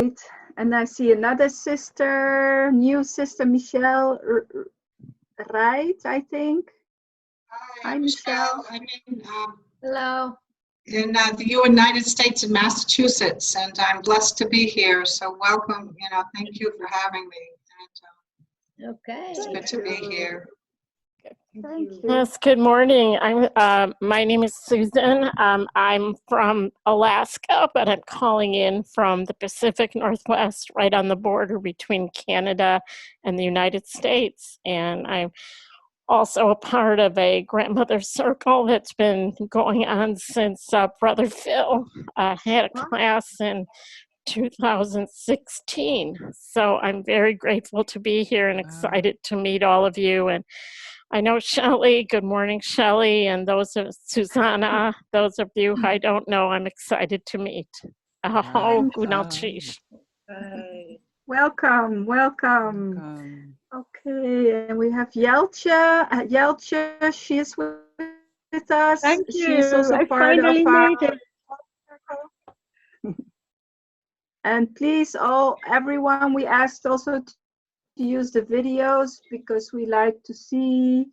Great. And I see another sister, new sister, Michelle Wright, I think. Hi, Michelle. I'm Hello. in the United States of Massachusetts, and I'm blessed to be here. So welcome. Thank you for having me. Okay. It's good to be here. Thank you. Yes, good morning. My name is Susan. I'm from Alaska, but I'm calling in from the Pacific Northwest, right on the border between Canada and the United States. And I'm also a part of a grandmother circle that's been going on since Brother Phil had a class in 2016. So I'm very grateful to be here and excited to meet all of you. And I know Shelley, good morning, Shelley, and those of Susanna, those of you I don't know, I'm excited to meet. Aho, gunalchish. Welcome, welcome. Okay, and we have Yelcha. Yelcha, she is with us. Thank you. She's also I part of finally our made it. And please, everyone, we asked also to use the videos because we like to see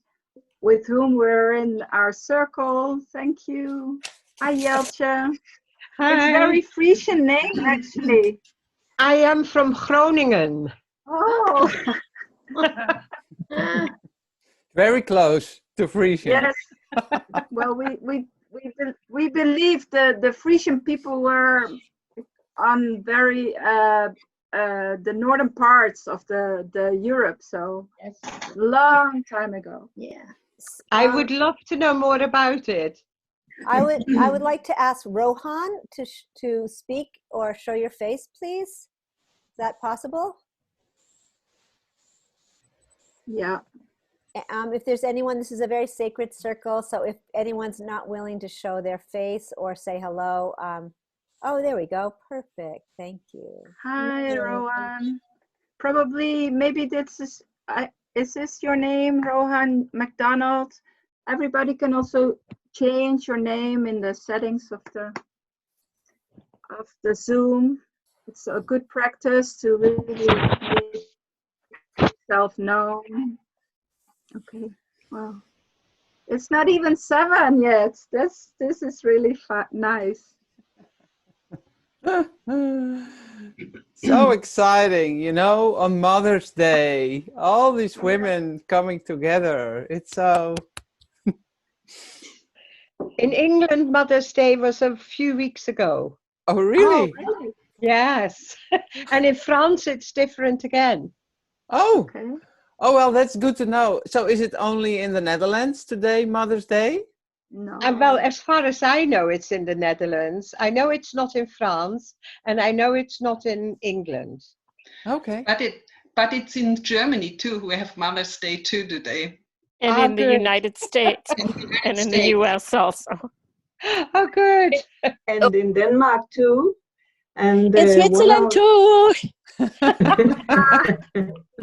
with whom we're in our circle. Thank you. Hi, Yelcha. Hi. It's very Frisian name, actually. I am from Groningen. Oh. Very close to Frisian. Yes. Well, we believe the Frisian people were on very the northern parts of the Europe, so Yes. long time ago. Yeah. I would love to know more about it. I would like to ask Rohan to speak or show your face, please. Is that possible? Yeah. If there's anyone, this is a very sacred circle, so if anyone's not willing to show their face or say hello, oh, there we go. Perfect. Thank you. Hi, Rohan. Probably, maybe is this your name, Rohan McDonald? Everybody can also change your name in the settings of the Zoom. It's a good practice to really make yourself known. Okay, well, it's not even 7 yet. This is really nice. So exciting, on Mother's Day, all these women coming together. It's so... In England, Mother's Day was a few weeks ago. Oh, really? Oh, really? Yes. And in France, it's different again. Oh. Okay. Oh, well, that's good to know. So is it only in the Netherlands today, Mother's Day? No. And well, as far as I know, it's in the Netherlands. I know it's not in France, and I know it's not in England. Okay. But it's in Germany too. We have Mother's Day too today. And in the United States and in the US also. Oh, good. And in Denmark too. And in Switzerland too.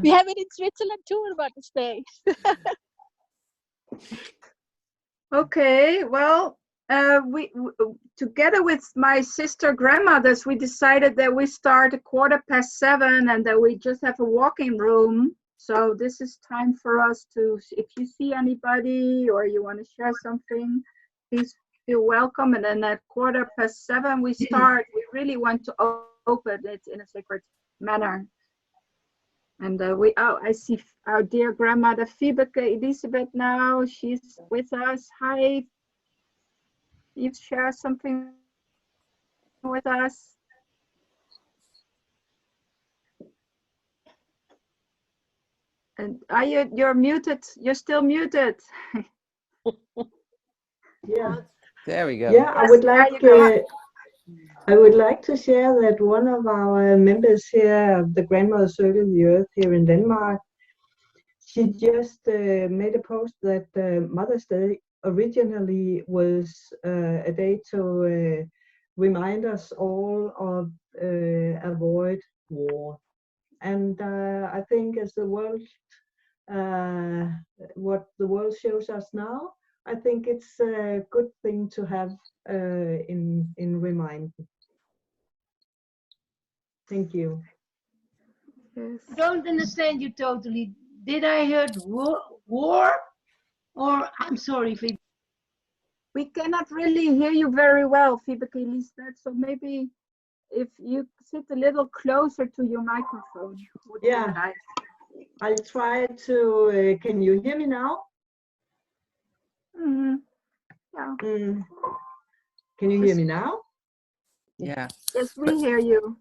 We have it in Switzerland too on Mother's Day. Okay, well, we together with my sister grandmothers, we decided that we start 7:15 and that we just have a walking room. So this is time for us to, if you see anybody or you want to share something, please feel welcome. And then at 7:15 we start. We really want to open it in a sacred manner. And I see our dear grandmother Vibeke Elisabeth now. She's with us. Hi. You share something with us? And you're muted. You're still muted. Yeah. There we go. Yeah, Yes, I would like to share that one of our members here of the Grandmother Circle of the Earth here in Denmark, she just made a post that Mother's Day originally was a day to remind us all of avoid war. And I think as the world, what the world shows us now, I think it's a good thing to have in reminder. Thank you. Yes. Don't understand you totally. Did I heard war? Or I'm sorry if it. We cannot really hear you very well, Vibeke Lisbeth, so maybe if you sit a little closer to your microphone would be Yeah, nice. I'll try to. Can you hear me now? Yeah. Can you hear me now? Yeah. Yes, we hear you.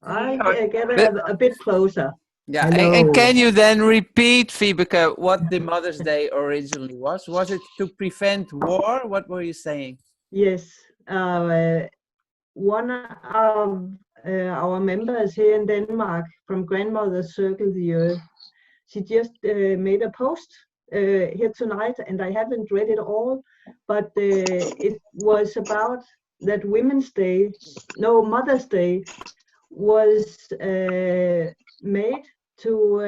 I Oh, get but- a bit closer. Yeah, Hello. and can you then repeat, Vibeke, what the Mother's Day originally was? Was it to prevent war? What were you saying? Yes. One of our members here in Denmark from Grandmother's Circle the Earth, she just made a post here tonight, and I haven't read it all, but it was about that Mother's Day was made to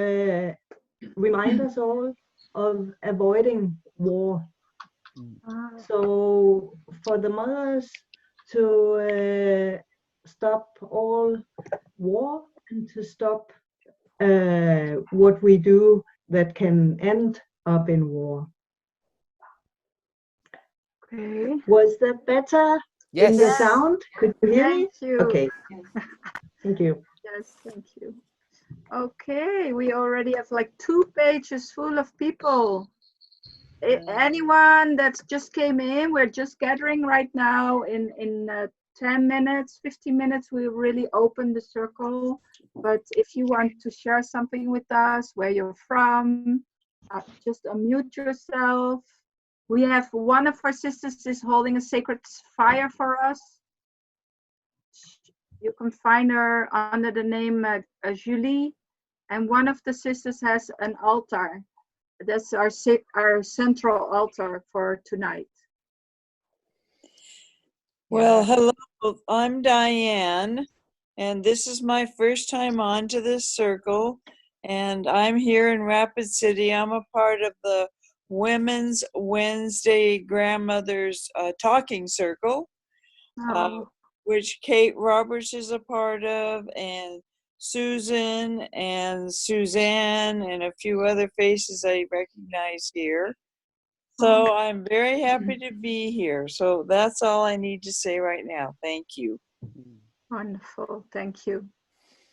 remind us all of avoiding war. So for the mothers to stop all war and to stop what we do that can end up in war. Okay. Was that better in the Yes. sound? Could you hear me? Thank you. Okay. Thank you. Yes, thank you. Okay, we already have like 2 pages full of people. Anyone that just came in, we're just gathering right now. In 10 minutes, 15 minutes, we really open the circle. But if you want to share something with us, where you're from, just unmute yourself. We have one of our sisters is holding a sacred fire for us. You can find her under the name Julie, and one of the sisters has an altar. That's our central altar for tonight. Well, hello, I'm Diane, and this is my first time onto this circle, and I'm here in Rapid City. I'm a part of the Women's Wednesday Grandmothers Talking Circle, which Kate Roberts is a part of, and Susan and Suzanne and a few other faces I recognize here. So I'm very happy to be here. So that's all I need to say right now. Thank you. Wonderful, thank you.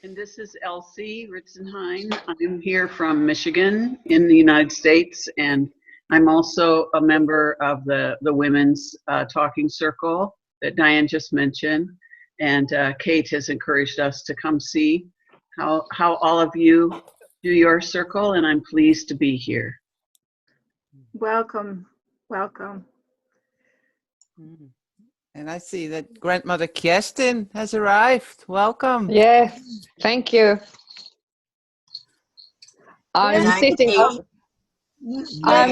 And this is Elsie Ritzenheim. I'm here from Michigan in the United States, and I'm also a member of the Women's Talking Circle that Diane just mentioned. And Kate has encouraged us to come see how all of you do your circle, and I'm pleased to be here. Welcome, welcome. And I see that Grandmother Kerstin has arrived. Welcome. Yes, thank you. I'm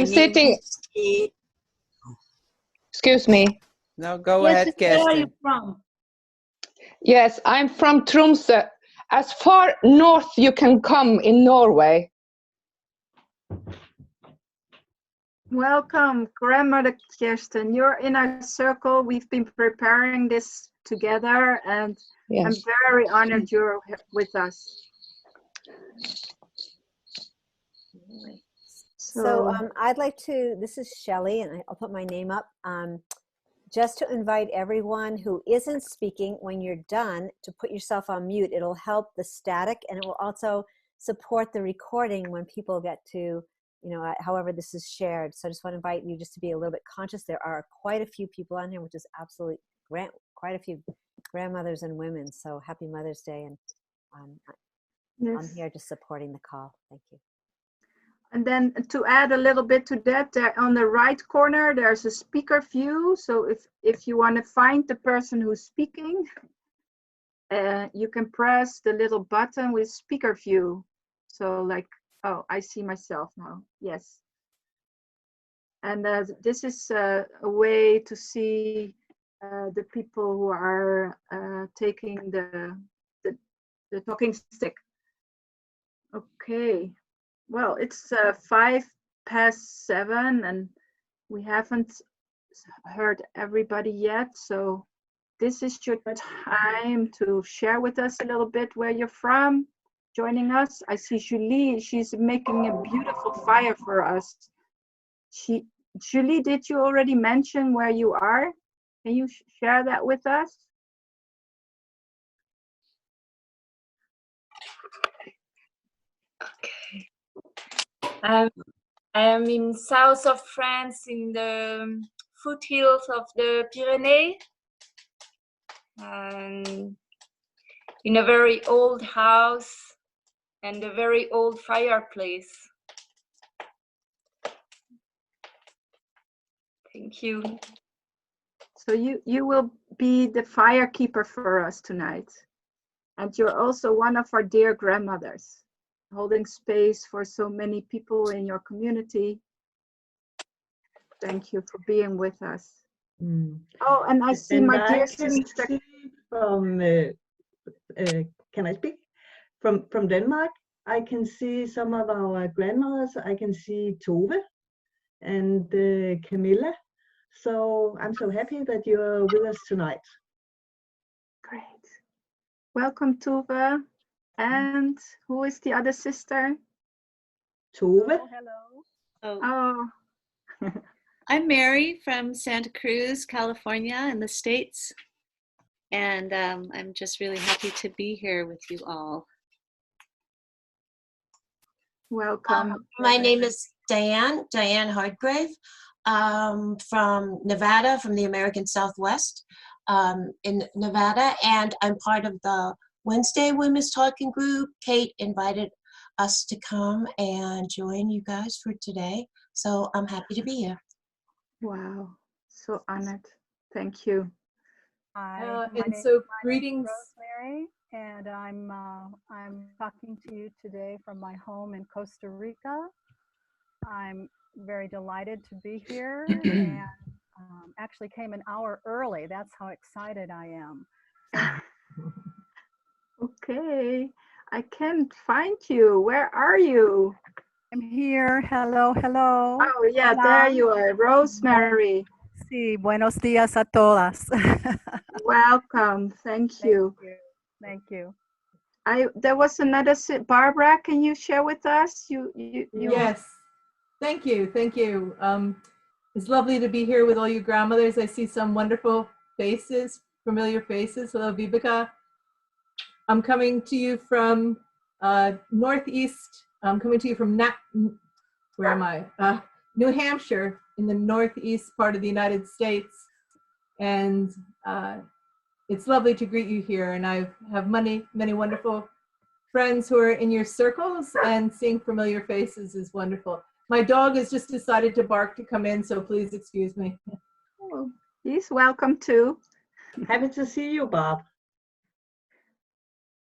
sitting. Excuse me. No, go Yes, ahead, where are you Kerstin. from? Yes, I'm from Tromsø. As far north you can come in Norway. Welcome, Grandmother Kirsten. You're in our circle. We've been preparing this together, and Yes. I'm very honored you're with us. So I'd like to, this is Shelley, and I'll put my name up, just to invite everyone who isn't speaking, when you're done, to put yourself on mute. It'll help the static, and it will also support the recording when people get to, however this is shared. So I just want to invite you just to be a little bit conscious. There are quite a few people on here, which is absolutely great. Quite a few grandmothers and women. So happy Mother's Day. And Yes. I'm here just supporting the call. Thank you. And then to add a little bit to that, there on the right corner, there's a speaker view. So if you want to find the person who's speaking, you can press the little button with speaker view. So like, oh, I see myself now. Yes. And this is a way to see the people who are taking the talking stick. Okay. Well, it's 7:05, and we haven't heard everybody yet. So this is your time to share with us a little bit where you're from, joining us. I see Julie, she's making a beautiful fire for us. Julie, did you already mention where you are? Can you share that with us? I am in south of France, in the foothills of the Pyrenees, and in a very old house and a very old fireplace. Thank you. So you will be the fire keeper for us tonight. And you're also one of our dear grandmothers, holding space for so many people in your community. Thank you for being with us. Oh, and I see my dear sister. From, can I speak? From Denmark, I can see some of our grandmothers. I can see Tove and Camilla. So I'm so happy that you're with us tonight. Great. Welcome, Tove. And who is the other sister? Tove. Hello. Oh. I'm Mary from Santa Cruz, California in the States. And I'm just really happy to be here with you all. Welcome. My name is Diane Hardgrave, from Nevada, from the American Southwest in Nevada, and I'm part of the Wednesday Women's Talking Group. Kate invited us to come and join you guys for today, so I'm happy to be here. Wow, so honored. Thank you. Hi, And so greetings, greetings. Rosemary, and I'm talking to you today from my home in Costa Rica. I'm very delighted to be here, and actually came an hour early. That's how excited I am. Okay, I can't find you. Where are you? I'm here. Hello, hello. Oh yeah, Hola. there you are, Rosemary. Sí, buenos días a todas. Welcome. Thank you. Thank you. There was another Barbara. Can you share with us? Yes. Thank you. Thank you. It's lovely to be here with all you grandmothers. I see some wonderful faces, familiar faces. Hello, Vibeke. I'm coming to you from Northeast. I'm coming to you from where am I? New Hampshire, in the Northeast part of the United States. And it's lovely to greet you here. And I have many wonderful friends who are in your circles, and seeing familiar faces is wonderful. My dog has just decided to bark to come in, so please excuse me. Oh, he's welcome too. Happy to see you, Bob.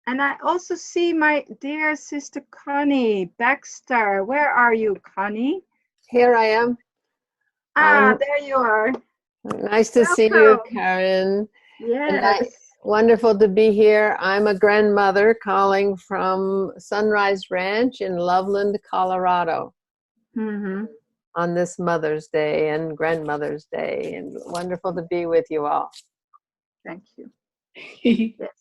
And I also see my dear sister Connie Baxter. Where are you, Connie? Here I am. There you are. Nice to see you, Karen. Yes. Wonderful to be here. I'm a grandmother calling from Sunrise Ranch in Loveland, Colorado. On this Mother's Day and Grandmother's Day, and wonderful to be with you all. Thank you. Yes.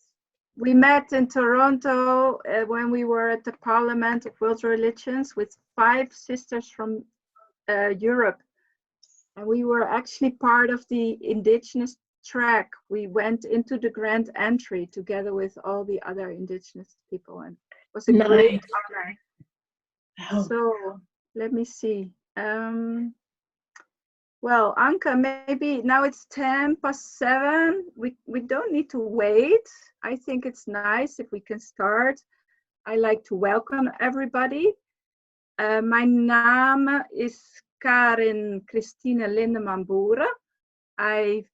We met in Toronto when we were at the Parliament of World Religions with 5 sisters from Europe. And we were actually part of the Indigenous track. We went into the grand entry together with all the other Indigenous people, and it was a great honor. Wow. So let me see. Well, Anka, maybe now it's 7:10. We don't need to wait. I think it's nice if we can start. I like to welcome everybody. Mijn naam is Karin Christine Lindeman-Boeren. I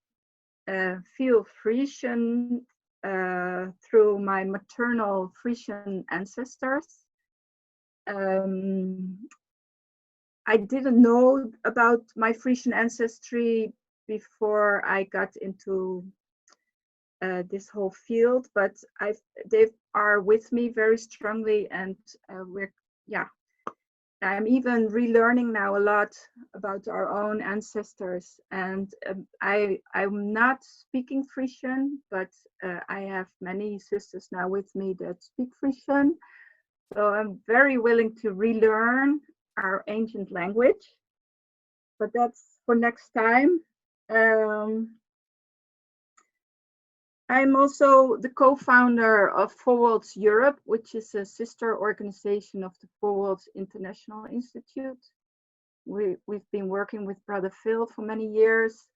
feel Frisian through my maternal Frisian ancestors. I didn't know about my Frisian ancestry before I got into this whole field, but they are with me very strongly, and I'm even relearning now a lot about our own ancestors. And I'm not speaking Frisian, but I have many sisters now with me that speak Frisian. So I'm very willing to relearn our ancient language, but that's for next time. I'm also the co-founder of Four Worlds Europe, which is a sister organization of the Four Worlds International Institute. We've been working with Brother Phil for many years.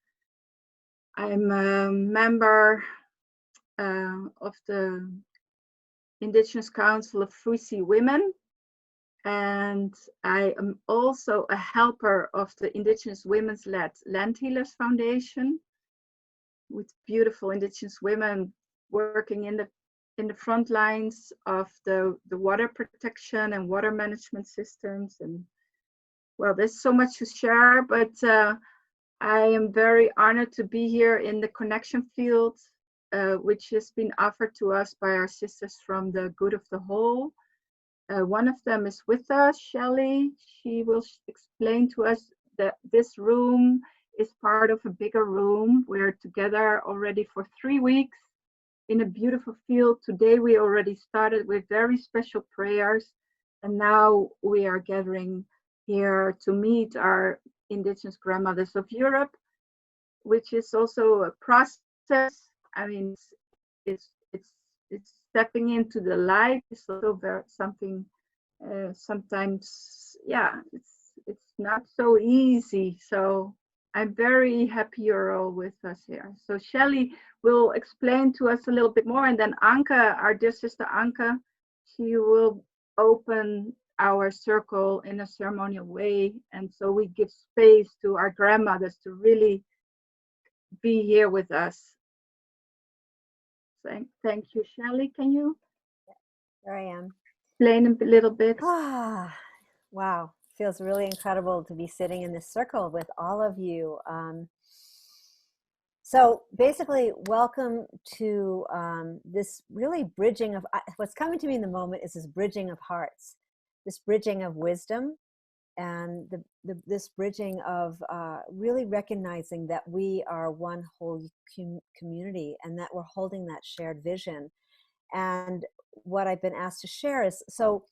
I'm a member of the Indigenous Council of Frisi Women, and I am also a helper of the Indigenous Women's-led Land Healers Foundation, with beautiful Indigenous women working in the front lines of the water protection and water management systems. And well, there's so much to share, but I am very honored to be here in the connection field, which has been offered to us by our sisters from the Good of the Whole. One of them is with us, Shelley. She will explain to us that this room is part of a bigger room. We're together already for 3 weeks in a beautiful field. Today we already started with very special prayers, and now we are gathering here to meet our Indigenous grandmothers of Europe, which is also a process. I mean, it's stepping into the light. It's also something sometimes, yeah, it's not so easy. So I'm very happy you're all with us here. So Shelley will explain to us a little bit more, and then Anke, our dear sister Anke, she will open our circle in a ceremonial way. And so we give space to our grandmothers to really be here with us. Thank you, Shelley. Can you? There I am. Explain a little bit. Wow, feels really incredible to be sitting in this circle with all of you. So basically, welcome to this really bridging of, what's coming to me in the moment is this bridging of hearts, this bridging of wisdom, and this bridging of really recognizing that we are one whole community and that we're holding that shared vision. And what I've been asked to share is, so,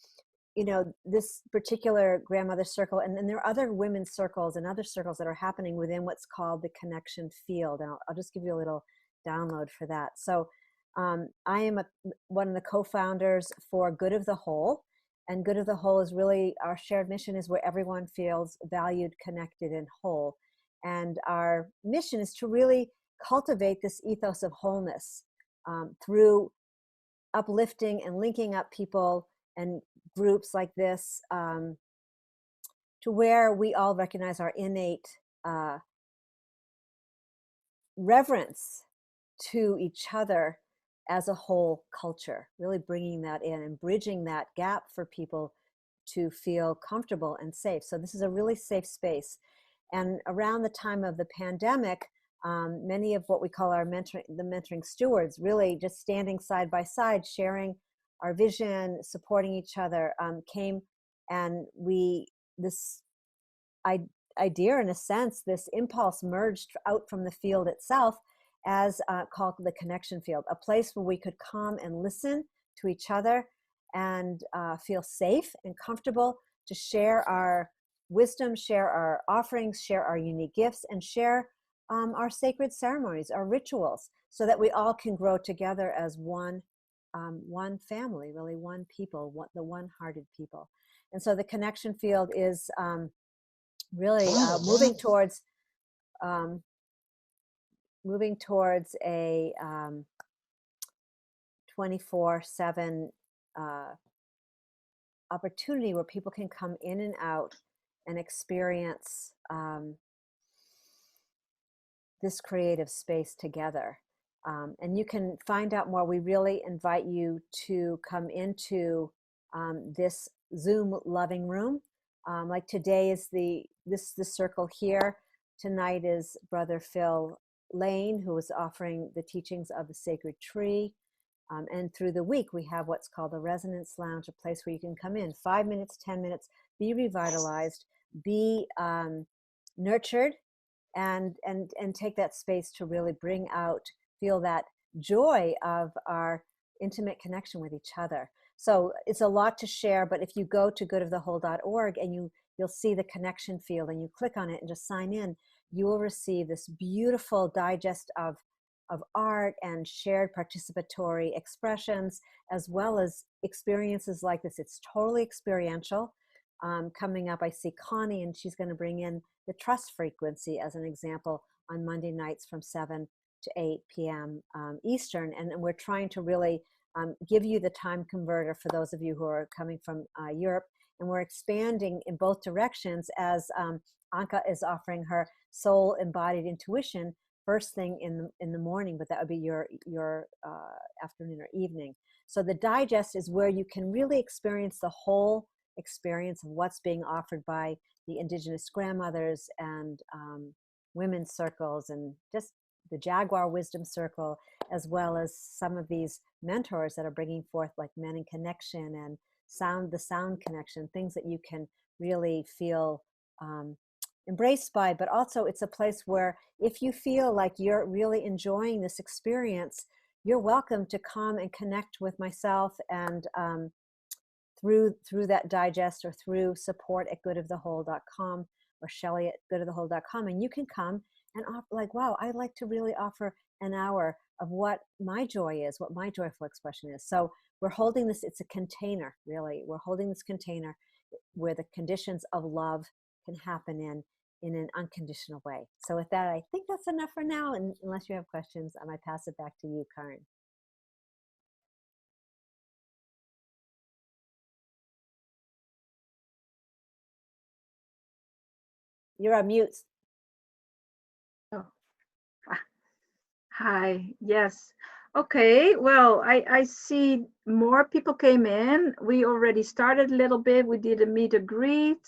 you know, this particular grandmother circle, and then there are other women's circles and other circles that are happening within what's called the connection field. And I'll just give you a little download for that. So I am one of the co-founders for Good of the Whole. And Good of the Whole is really, our shared mission is where everyone feels valued, connected, and whole. And our mission is to really cultivate this ethos of wholeness through uplifting and linking up people and groups like this to where we all recognize our innate reverence to each other as a whole culture, really bringing that in and bridging that gap for people to feel comfortable and safe. So this is a really safe space. And around the time of the pandemic, many of what we call our mentoring stewards, really just standing side by side, sharing our vision, supporting each other, came, and this idea, in a sense, this impulse merged out from the field itself as called the connection field, a place where we could come and listen to each other and feel safe and comfortable to share our wisdom, share our offerings, share our unique gifts, and share our sacred ceremonies, our rituals, so that we all can grow together as one family, really one people, the one-hearted people. And so the connection field is really moving towards a 24/7 opportunity where people can come in and out and experience this creative space together. And you can find out more. We really invite you to come into this Zoom loving room. Like today is the circle here. Tonight is Brother Phil Lane, who is offering the teachings of the sacred tree. And through the week, we have what's called a resonance lounge, a place where you can come in 5 minutes, 10 minutes, be revitalized, be nurtured, and take that space to really bring out, feel that joy of our intimate connection with each other. So it's a lot to share, but if you go to goodofthewhole.org and you'll see the connection field and you click on it and just sign in, you will receive this beautiful digest of art and shared participatory expressions, as well as experiences like this. It's totally experiential. Coming up, I see Connie, and she's going to bring in the trust frequency as an example on Monday nights from 7 to 8 p.m. Eastern. And we're trying to really give you the time converter for those of you who are coming from Europe. And we're expanding in both directions as Anka is offering her soul embodied intuition first thing in the morning, but that would be your afternoon or evening. So the digest is where you can really experience the whole experience of what's being offered by the Indigenous grandmothers and women's circles, and just the Jaguar Wisdom Circle, as well as some of these mentors that are bringing forth like Men in Connection and the sound connection, things that you can really feel embraced by. But also it's a place where if you feel like you're really enjoying this experience, you're welcome to come and connect with myself and through that digest, or through support at goodofthewhole.com or Shelley at goodofthewhole.com, and you can come and offer, like, wow, I'd like to really offer an hour of what my joy is, what my joyful expression is. So we're holding this, it's a container, really. We're holding this container where the conditions of love can happen in an unconditional way. So with that, I think that's enough for now. And unless you have questions, I might pass it back to you, Karin. You're on mute. Oh. Hi, yes. Okay, well, I see more people came in. We already started a little bit. We did a meet and greet.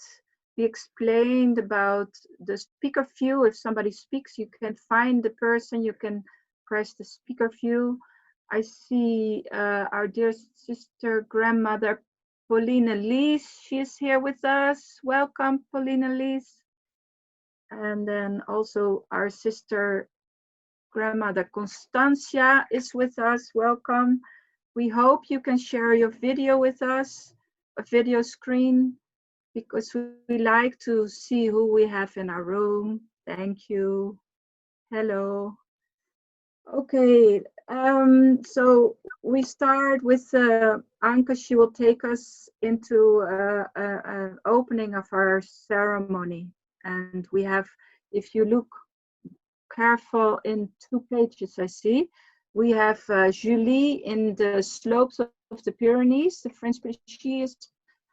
We explained about the speaker view. If somebody speaks, you can find the person, you can press the speaker view. I see our dear sister grandmother, Pauline Elise. She's here with us. Welcome, Pauline Elise. And then also our sister grandmother Constancia is with us. Welcome. We hope you can share your video with us, a video screen, because we like to see who we have in our room. Thank you. Hello. Okay, so we start with Anka. She will take us into an opening of our ceremony. And we have, if you look careful in 2 pages, I see, we have Julie in the slopes of the Pyrenees, the French, she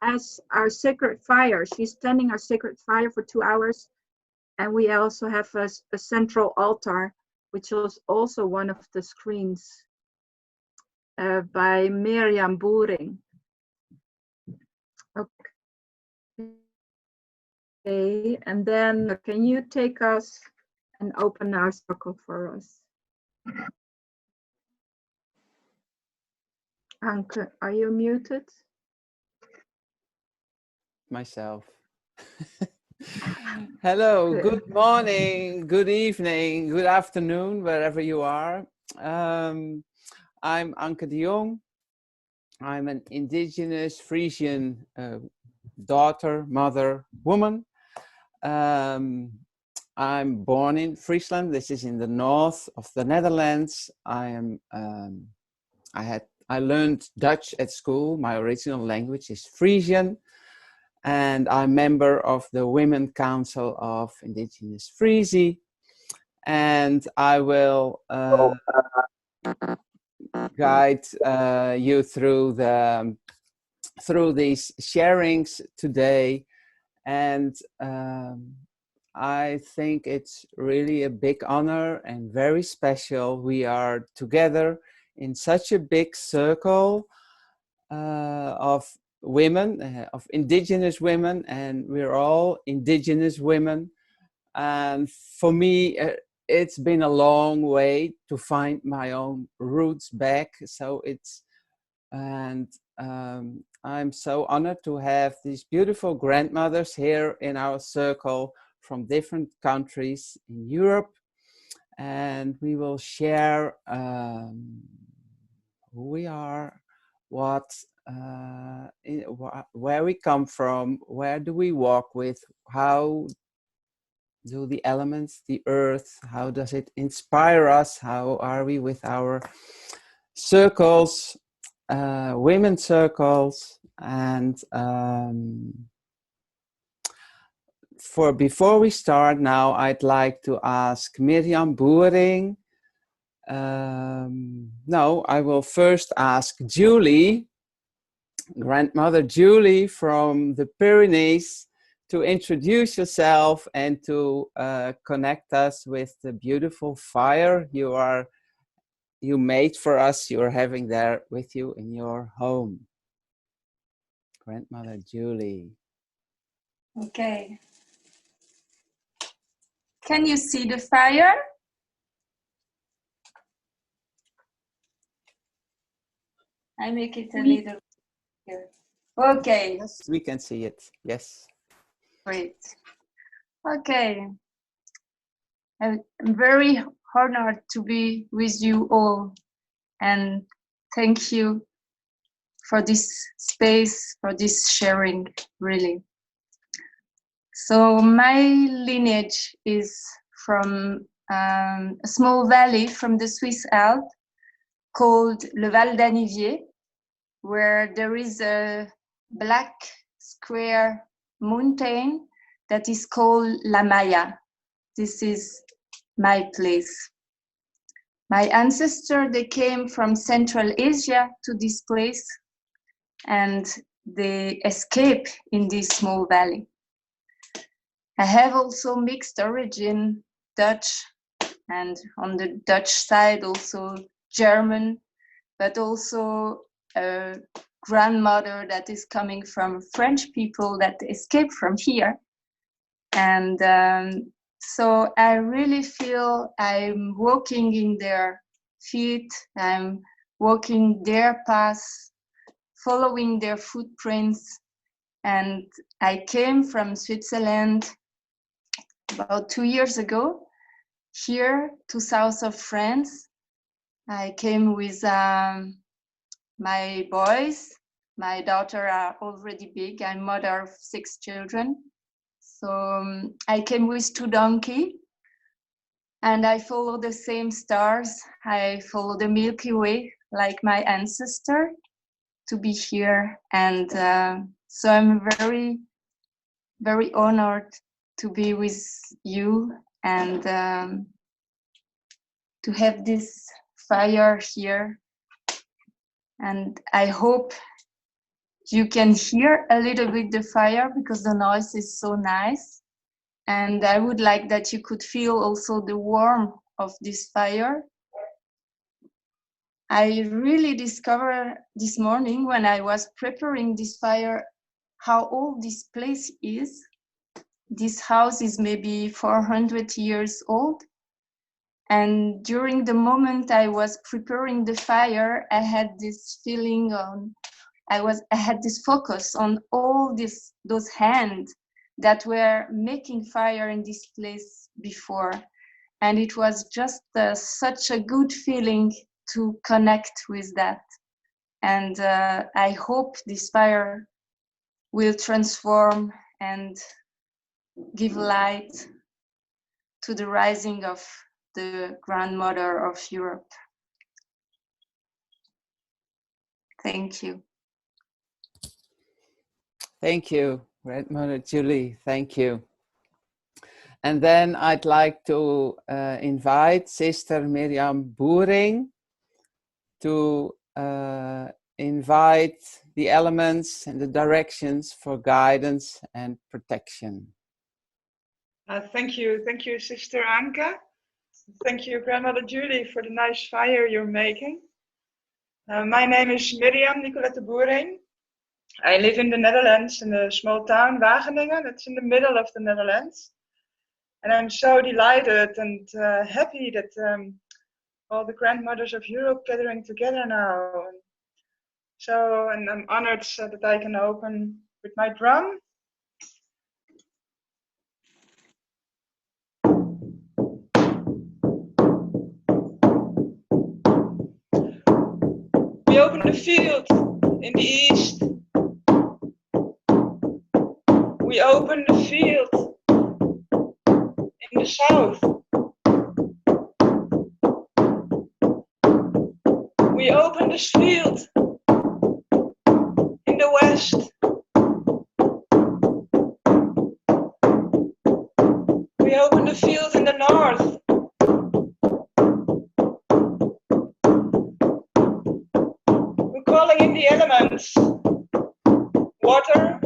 has our sacred fire. She's tending our sacred fire for 2 hours. And we also have a central altar, which was also one of the screens by Miriam Boering. Okay, and then can you take us and open our circle for us? Anke, are you muted? Myself. Hello, good morning, good evening, good afternoon, wherever you are. I'm Anke de Jong. I'm an Indigenous Frisian daughter, mother, woman. I'm born in Friesland. This is in the north of the Netherlands. I learned Dutch at school. My original language is Frisian. And I'm member of the Women Council of Indigenous Frisi. And I will guide you through these sharings today. And I think it's really a big honor and very special. We are together in such a big circle of women, of Indigenous women, and we're all Indigenous women. And for me, it's been a long way to find my own roots back. So I'm so honored to have these beautiful grandmothers here in our circle from different countries in Europe. And we will share who we are, where we come from, where do we walk with, how do the elements, the earth, how does it inspire us, how are we with our circles, women's circles, and before we start now, I'd like to ask Mirjam Boering. No, I will first ask Julie, Grandmother Julie from the Pyrenees, to introduce yourself and to connect us with the beautiful fire you made for us. You're having there with you in your home. Grandmother Julie. Okay. Can you see the fire? I make it a little here. Okay. Yes, we can see it. Yes. Great. Okay. I'm very honored to be with you all, and thank you for this space, for this sharing, really. So my lineage is from a small valley from the Swiss Alps called Le Val d'Anivier, where there is a black square mountain that is called La Maya. This is my place. My ancestors, they came from Central Asia to this place, and they escaped in this small valley. I have also mixed origin, Dutch, and on the Dutch side also German, but also a grandmother that is coming from French people that escaped from here. And so I really feel I'm walking in their feet, I'm walking their paths, following their footprints. And I came from Switzerland about 2 years ago, here to south of France. I came with my boys. My daughter are already big. I'm mother of 6 children. So I came with 2 donkeys, and I follow the same stars. I follow the Milky Way like my ancestor to be here. And so I'm very, very honored to be with you and to have this fire here. And I hope you can hear a little bit the fire because the noise is so nice. And I would like that you could feel also the warmth of this fire. I really discovered this morning when I was preparing this fire how old this place is. This house is maybe 400 years old. And during the moment I was preparing the fire, I had this feeling I had this focus on all those hands that were making fire in this place before. And it was just such a good feeling to connect with that. And I hope this fire will transform and give light to the rising of the grandmother of Europe. Thank you. Thank you, Grandmother Julie. Thank you. And then I'd like to invite Sister Mirjam Boering to invite the elements and the directions for guidance and protection. Thank you, Sister Anke. Thank you, Grandmother Julie, for the nice fire you're making. My name is Mirjam Nicolette Boering. I live in the Netherlands in a small town, Wageningen. It's in the middle of the Netherlands. And I'm so delighted and happy that all the grandmothers of Europe gathering together now. So, and I'm honored that I can open with my drum. We open the field in the east. We open the field in the south. We open this field in the west. We open the field in the north. We're calling in the elements. Water,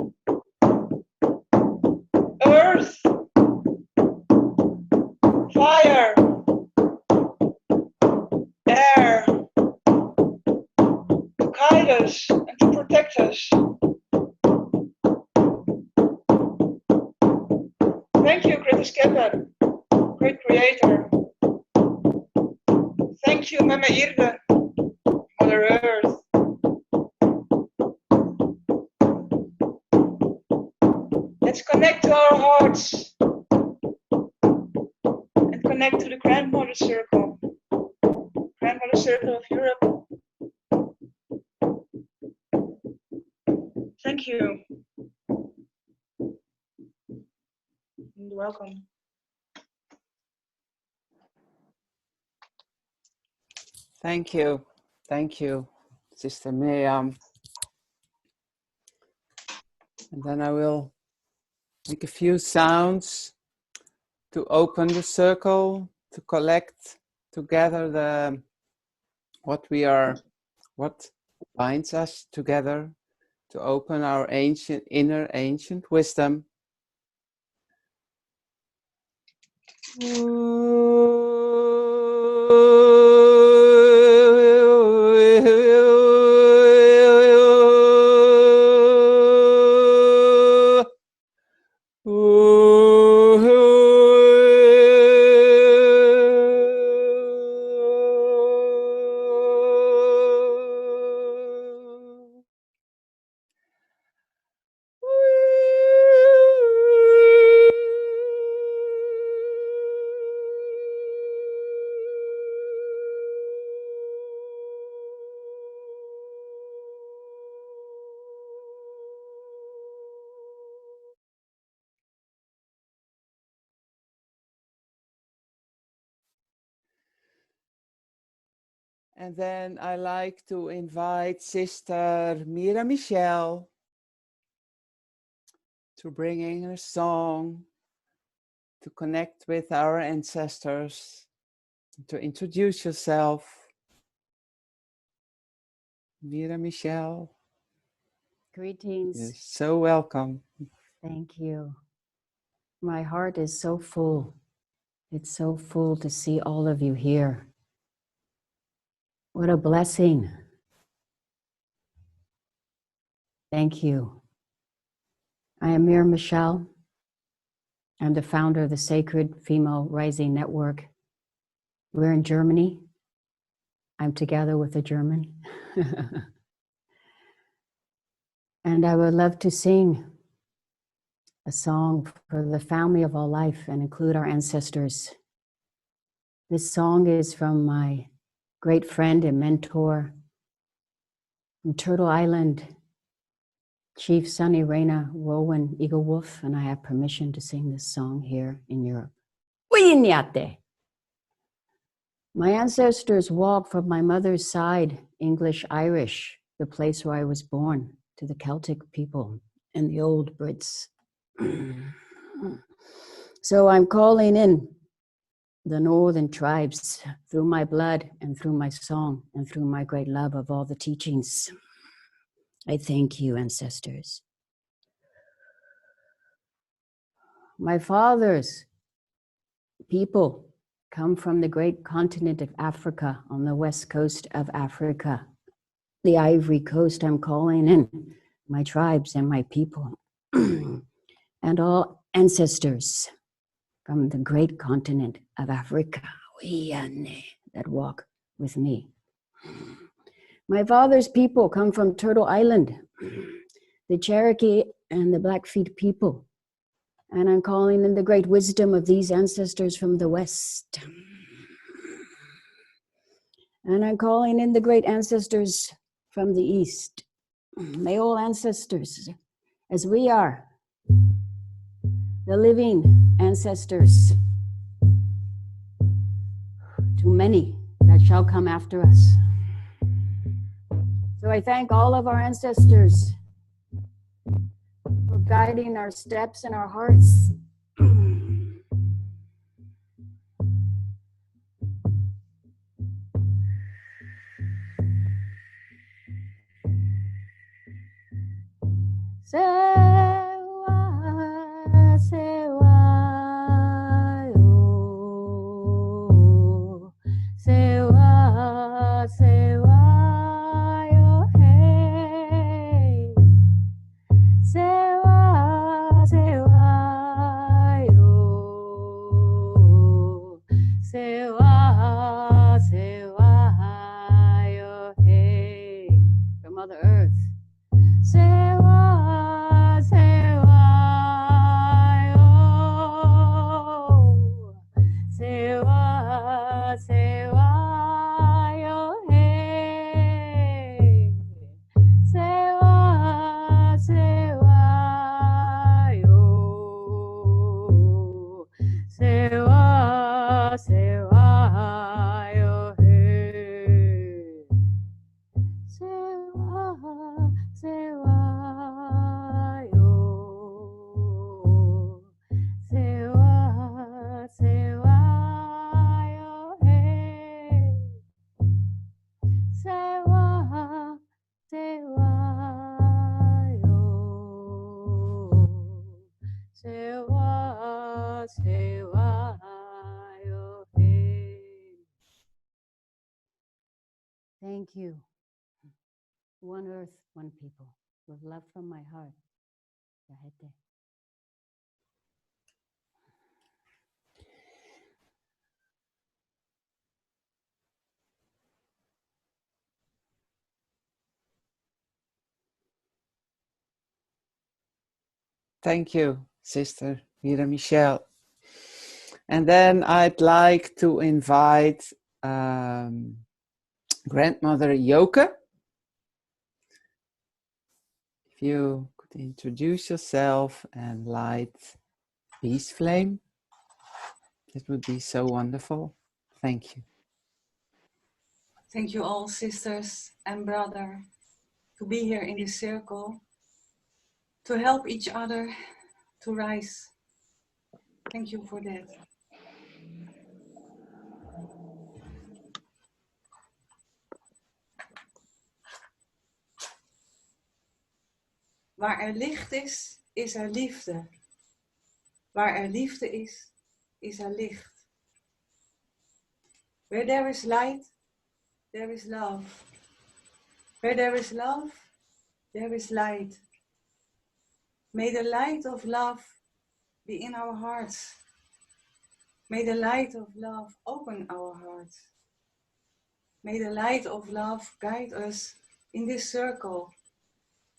earth, fire, air, to guide us and to protect us. Thank you, Greta Skepper, great creator. Thank you, Mama Irde, Mother Earth. Let's connect to our hearts and connect to the Grandmother Circle, Grandmother Circle of Europe. Thank you. And welcome. Thank you. Thank you, Sister Miriam. And then I will make a few sounds to open the circle, to collect together what binds us together, to open our inner ancient wisdom. And then I like to invite Sister Mira Michelle to bring in her song, to connect with our ancestors, to introduce yourself. Mira Michelle. Greetings. You're so welcome. Thank you. My heart is so full. It's so full to see all of you here. What a blessing. Thank you. I am Mira Michelle. I'm the founder of the Sacred Female Rising Network. We're in Germany. I'm together with a German. And I would love to sing a song for the family of all life and include our ancestors. This song is from my great friend and mentor from Turtle Island, Chief Sunny Reyna Rowan Eagle Wolf, and I have permission to sing this song here in Europe. Uyinyate. My ancestors walked from my mother's side, English-Irish, the place where I was born, to the Celtic people and the old Brits. So I'm calling in the northern tribes through my blood and through my song and through my great love of all the teachings. I thank you, ancestors. My father's people come from the great continent of Africa, on the west coast of Africa. The Ivory Coast, I'm calling in my tribes and my people and all ancestors from the great continent of Africa, that walk with me. My father's people come from Turtle Island, the Cherokee and the Blackfeet people. And I'm calling in the great wisdom of these ancestors from the West. And I'm calling in the great ancestors from the East. May all ancestors, as we are, the living ancestors, to many that shall come after us. So I thank all of our ancestors for guiding our steps and our hearts. Sewa, sewa, yo. Sewa, sewa, yo, hey. Sewa, sewa, yo. Sewa, sewa, yo, hey. From Mother Earth. Sewa, sewa, yo. Sewa, sewa, yo, hey. Sewa, sewa, yo. Sewa, sewa, yo, hey. Sewa, sewa, yo. Sewa, sewa, yo, hey. Sewa, sewa, yo. Sewa, sewa, yo, hey. Thank you. One earth, one people, with love from my heart. Yahete. Thank you, Sister Vera Michelle. And then I'd like to invite Grandmother Joke. If you could introduce yourself and light peace flame, it would be so wonderful. Thank you. Thank you all, sisters and brother, to be here in this circle, to help each other to rise. Thank you for that. Waar er licht is, is er liefde. Waar er liefde is er licht. Where there is light, there is love. Where there is love, there is light. May the light of love be in our hearts. May the light of love open our hearts. May the light of love guide us in this circle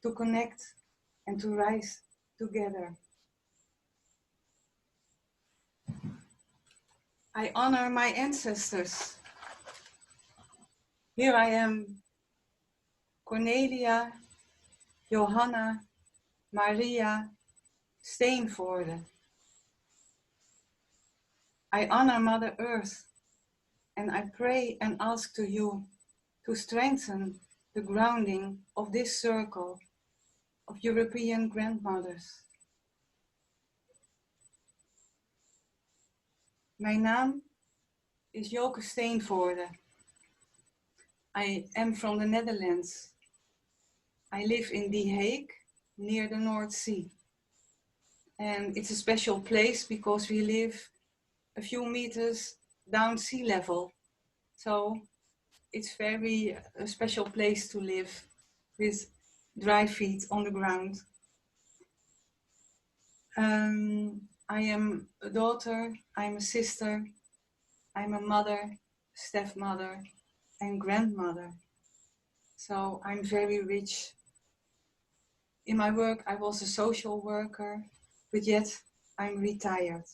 to connect and to rise together. I honor my ancestors. Here I am, Cornelia, Johanna, Maria, Steenvoorde. I honor Mother Earth, and I pray and ask to you to strengthen the grounding of this circle of European grandmothers. Mijn naam is Joke Steenvoorde. I am from the Netherlands. I live in The Hague, near the North Sea. And it's a special place because we live a few meters down sea level. So it's very a special place to live with dry feet on the ground. I am a daughter, I'm a sister, I'm a mother, stepmother, and grandmother. So I'm very rich. In my work, I was a social worker, but yet I'm retired.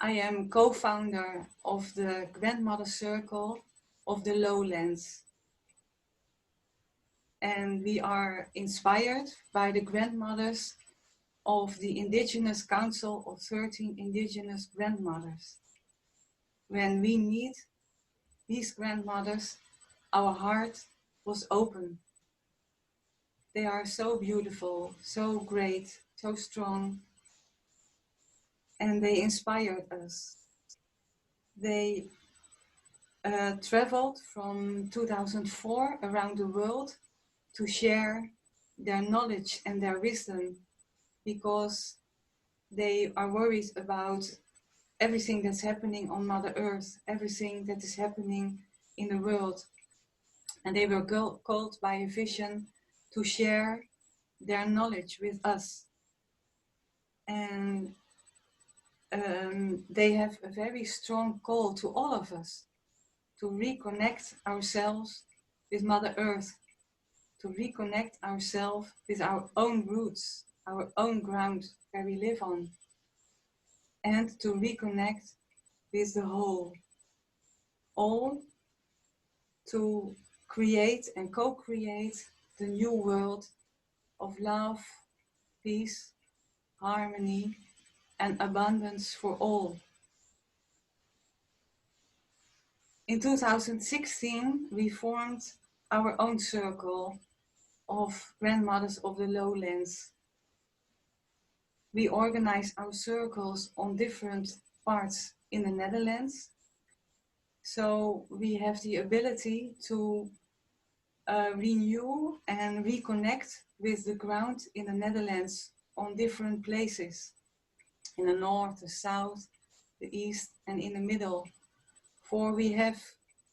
I am co-founder of the Grandmother Circle of the Lowlands. And we are inspired by the grandmothers of the Indigenous Council of 13 Indigenous Grandmothers. When we meet these grandmothers, our heart was open. They are so beautiful, so great, so strong, and they inspired us. They traveled from 2004 around the world to share their knowledge and their wisdom, because they are worried about everything that's happening on Mother Earth, everything that is happening in the world. And they were called by a vision to share their knowledge with us. And they have a very strong call to all of us to reconnect ourselves with Mother Earth, to reconnect ourselves with our own roots, our own ground where we live on, and to reconnect with the whole. All to create and co-create the new world of love, peace, harmony, and abundance for all. In 2016, we formed our own circle of grandmothers of the lowlands. We organize our circles on different parts in the Netherlands. So we have the ability to renew and reconnect with the ground in the Netherlands on different places. In the north, the south, the east, and in the middle. For we have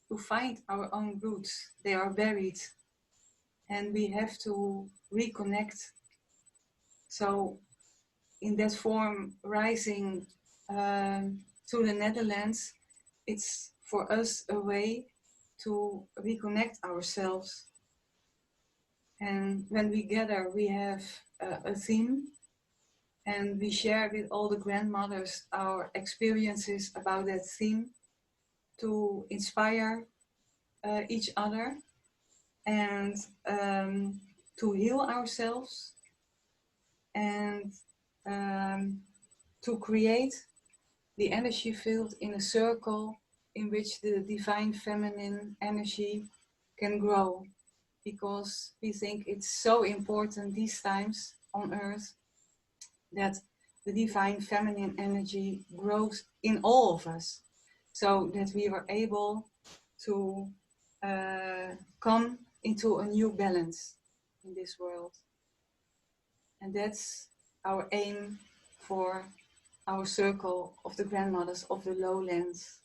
to find our own roots. They are buried. And we have to reconnect. So in that form, rising to the Netherlands, it's for us a way to reconnect ourselves. And when we gather, we have a theme, and we share with all the grandmothers our experiences about that theme to inspire each other and to heal ourselves and to create the energy field in a circle in which the divine feminine energy can grow, because we think it's so important these times on earth that the divine feminine energy grows in all of us, so that we are able to come into a new balance in this world. And that's our aim for our circle of the grandmothers of the lowlands.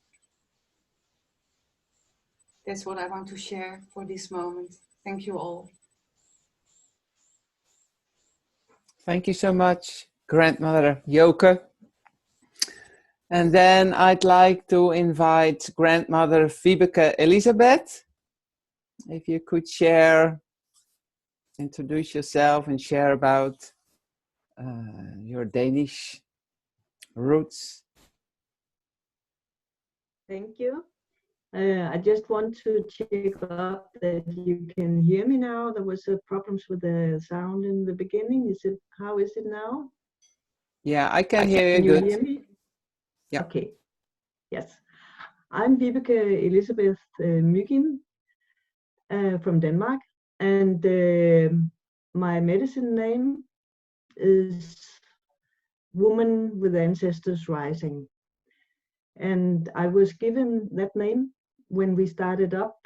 That's what I want to share for this moment. Thank you all. Thank you so much, Grandmother Joke. And then I'd like to invite Grandmother Vibeke Elisabeth. If you could share, introduce yourself and share about your Danish roots. Thank you. I just want to check up that you can hear me now. There was problems with the sound in the beginning. How is it now? Yeah, I can hear you Can you good. hear me? Yeah. Okay. Yes. I'm Vibeke Elisabeth Mygin from Denmark, and my medicine name is Woman with Ancestors Rising. And I was given that name when we started up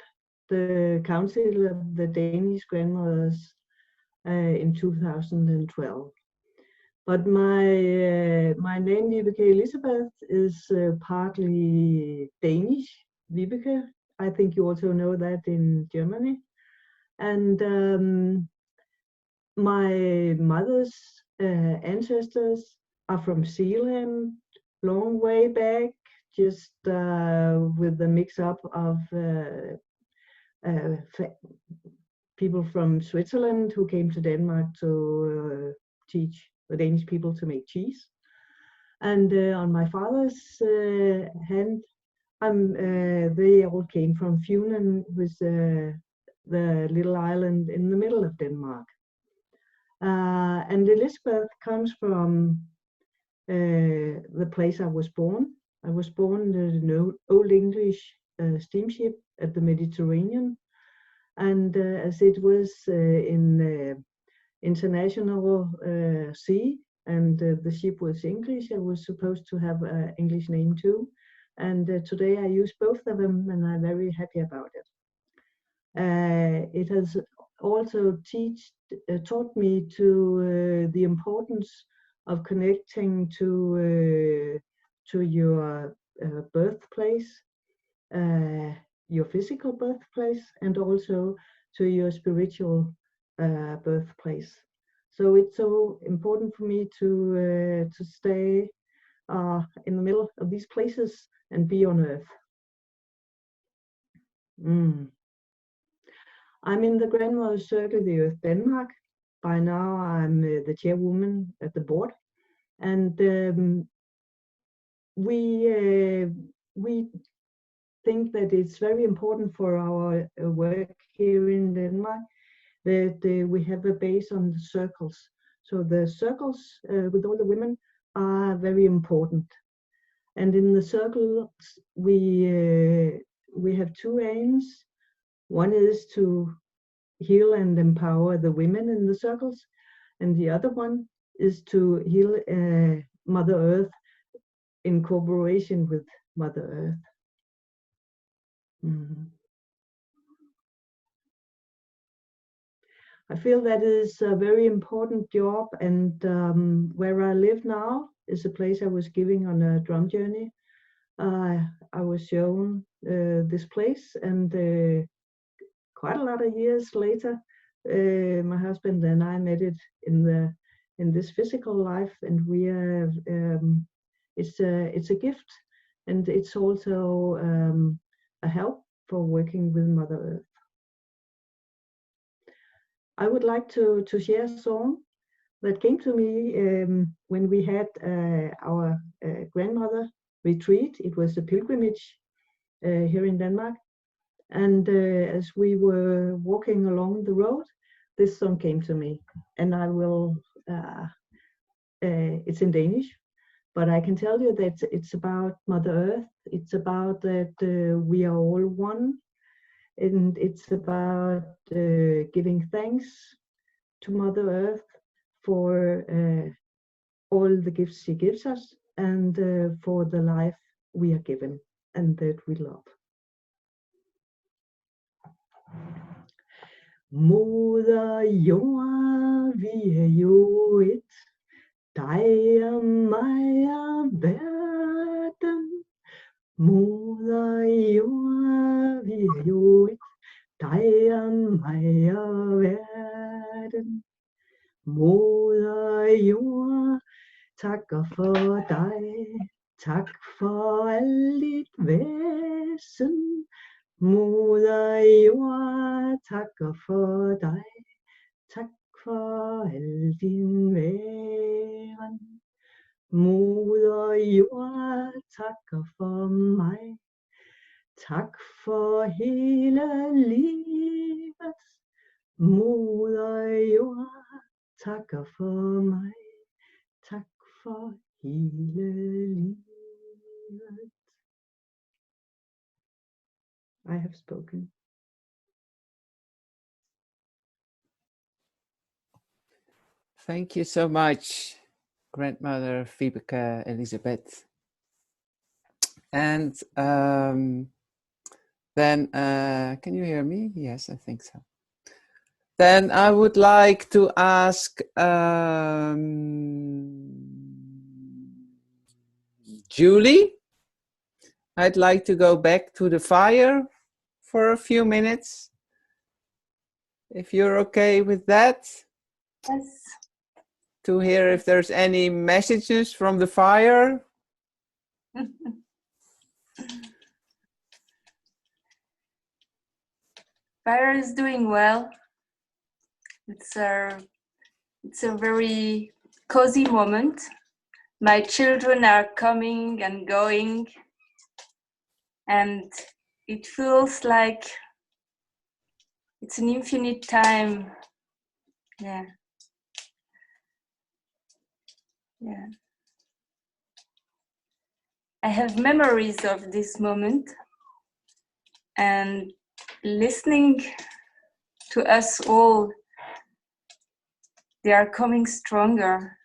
the Council of the Danish Grandmothers in 2012. But my name, Vibeke Elisabeth, is partly Danish, Vibeke. I think you also know that in Germany. And my mother's ancestors are from Zealand, long way back, just with the mix-up of people from Switzerland who came to Denmark to teach the Danish people to make cheese. And on my father's hand, they all came from Funen, with the little island in the middle of Denmark. And Elizabeth comes from the place I was born. I was born in an Old English steamship at the Mediterranean. And as it was in international sea, and the ship was English, I was supposed to have an English name too. And today I use both of them, and I'm very happy about it. It has also taught me to the importance of connecting to your birthplace, your physical birthplace, and also to your spiritual birthplace. So it's so important for me to stay in the middle of these places and be on earth. I'm in the Grandmother's Circle of the Earth Denmark. By now I'm the chairwoman at the board, and we think that it's very important for our work here in Denmark that we have a base on the circles. So the circles with all the women are very important. And in the circles we have two aims. One is to heal and empower the women in the circles, and the other one is to heal Mother Earth in cooperation with Mother Earth. I feel that is a very important job, and where I live now is a place I was giving on a drum journey. I was shown this place, and quite a lot of years later, my husband and I met it in this physical life, and we are it's a gift, and it's also a help for working with Mother Earth. I would like to share a song that came to me when we had our grandmother retreat. It was a pilgrimage here in Denmark. And as we were walking along the road, this song came to me. And I will, it's in Danish, but I can tell you that it's about Mother Earth. It's about that we are all one. And it's about giving thanks to Mother Earth for all the gifts she gives us, and for the life we are given and that we love. Moder jord, vi er jo et, dig og mig og verden. Moder jord, vi er jo et, dig og mig og verden. Moder jord, takker for dig, tak for alt dit væsen. Moder jord, takker for dig, tak for al din væren. Moder jord, takker for mig, tak for hele livet. Moder jord, takker for mig, tak for hele livet. I have spoken. Thank you so much, Grandmother Vibeke Elisabeth. And then, can you hear me? Yes, I think so. Then I would like to ask Julie. I'd like to go back to the fire for a few minutes, if you're okay with that. Yes. to hear if there's any messages from the fire. Fire is doing well. It's a very cozy moment. My children are coming and going, and it feels like it's an infinite time. Yeah. Yeah. I have memories of this moment, and listening to us all, they are coming stronger.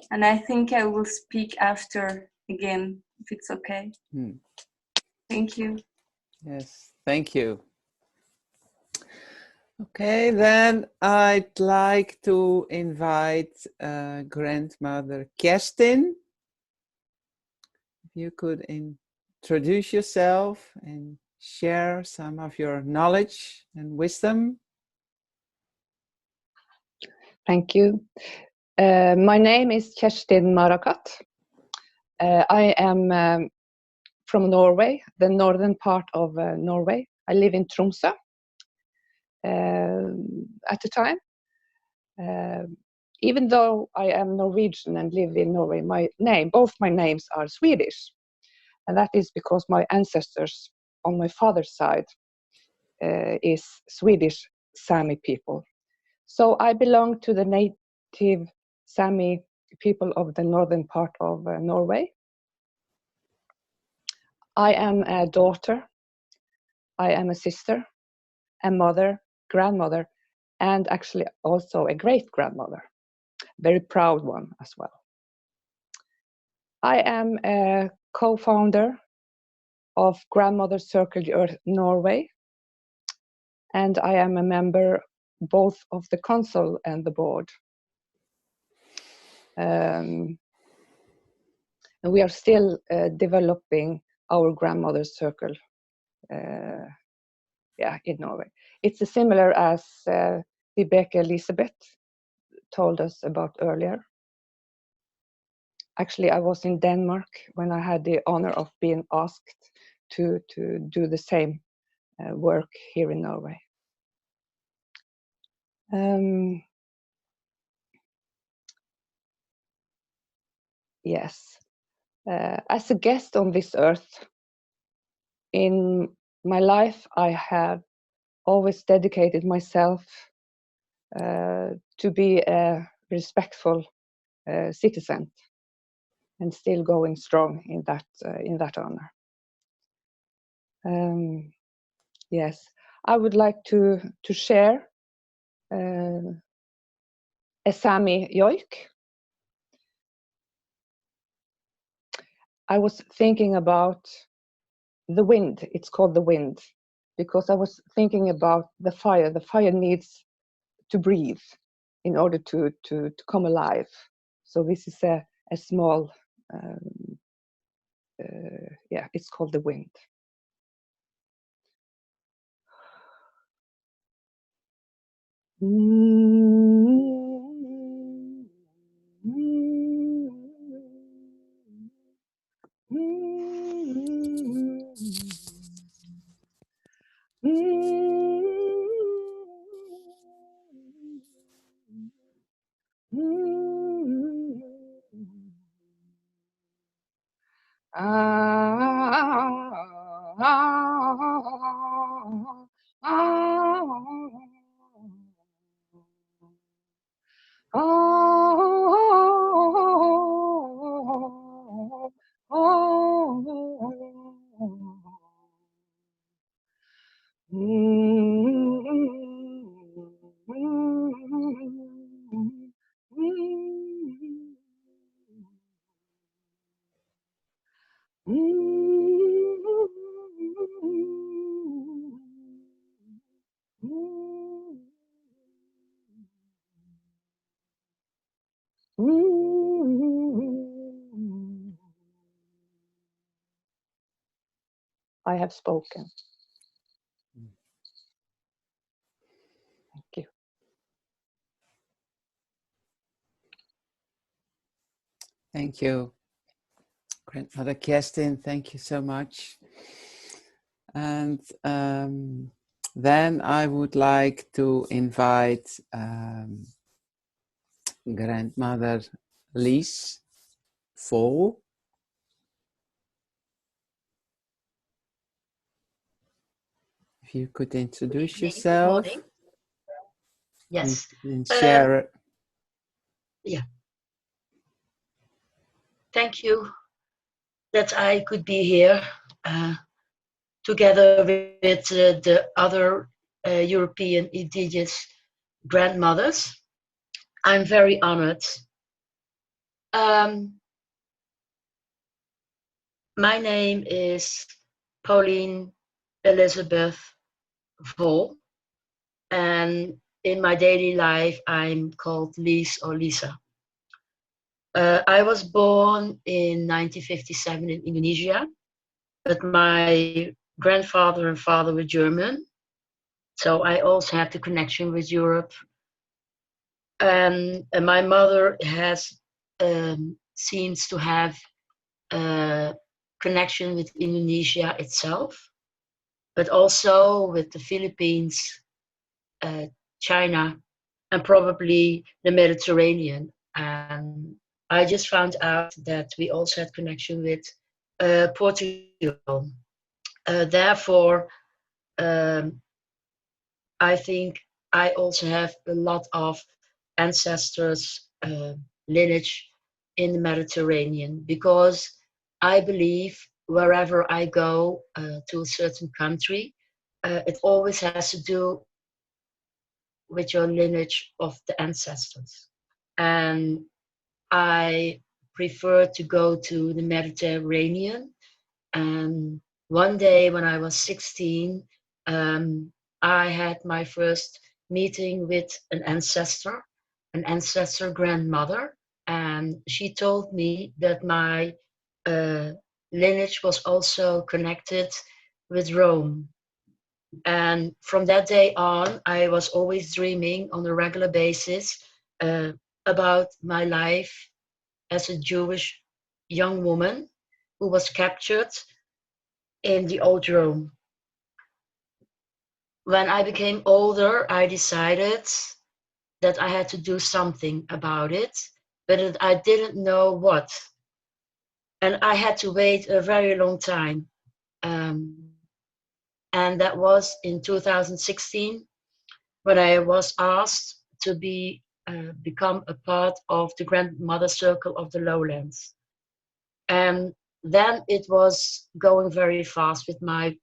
And I think I will speak after again, if it's okay. Thank you. Yes, thank you. Okay, then I'd like to invite grandmother Kerstin. If you could introduce yourself and share some of your knowledge and wisdom. Thank you. My name is Kerstin Marakat. I am from Norway, the northern part of Norway. I live in Tromsø at the time. Even though I am Norwegian and live in Norway, both my names are Swedish. And that is because my ancestors on my father's side is Swedish Sami people. So I belong to the native Sami people of the northern part of Norway. I am a daughter, I am a sister, a mother, grandmother, and actually also a great-grandmother. Very proud one as well. I am a co-founder of Grandmother's Circle Earth Norway, and I am a member both of the council and the board. And we are still developing our Grandmother's Circle in Norway. It's similar as Vibeke Elisabeth told us about earlier. Actually, I was in Denmark when I had the honor of being asked to do the same work here in Norway. Yes, as a guest on this earth, in my life, I have always dedicated myself to be a respectful citizen, and still going strong in that honor. Yes, I would like to share a Sami yoik. I was thinking about the wind. It's called the wind because I was thinking about the fire. The fire needs to breathe in order to come alive. So this is a small, it's called the wind. I have spoken. Thank you. Thank you, Grandmother Kerstin. Thank you so much. And then I would like to invite Grandmother Lies Vol. If you could introduce yourself. Good morning. Yes. And share. Yeah. Thank you that I could be here together with the other European Indigenous grandmothers. I'm very honored. My name is Pauline Elizabeth Vol, and in my daily life, I'm called Lies or Lisa. I was born in 1957 in Indonesia, but my grandfather and father were German, so I also have the connection with Europe. And my mother has seems to have a connection with Indonesia itself, but also with the Philippines, China, and probably the Mediterranean. And I just found out that we also had connection with Portugal. Therefore, I think I also have a lot of ancestors lineage in the Mediterranean, because I believe wherever I go to a certain country, it always has to do with your lineage of the ancestors. And I prefer to go to the Mediterranean. And one day when I was 16, I had my first meeting with an ancestor grandmother, and she told me that my lineage was also connected with Rome. And from that day on, I was always dreaming on a regular basis about my life as a Jewish young woman who was captured in the old Rome. When I became older, I decided that I had to do something about it, but I didn't know what. And I had to wait a very long time. And that was in 2016 when I was asked to become a part of the Grandmother Circle of the Lowlands. And then it was going very fast with my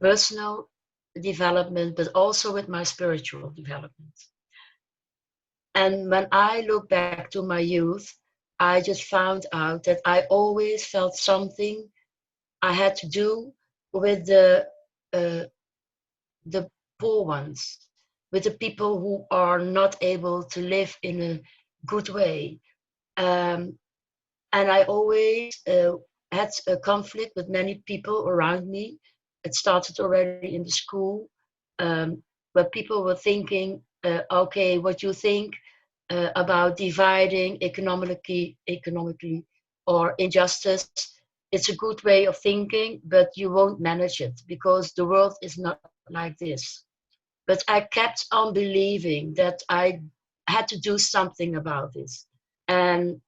personal development, but also with my spiritual development. And when I look back to my youth, I just found out that I always felt something I had to do with the poor ones, with the people who are not able to live in a good way. And I always had a conflict with many people around me. It started already in the school, where people were thinking, okay, what you think about dividing economically or injustice, it's a good way of thinking, but you won't manage it because the world is not like this. But I kept on believing that I had to do something about this. And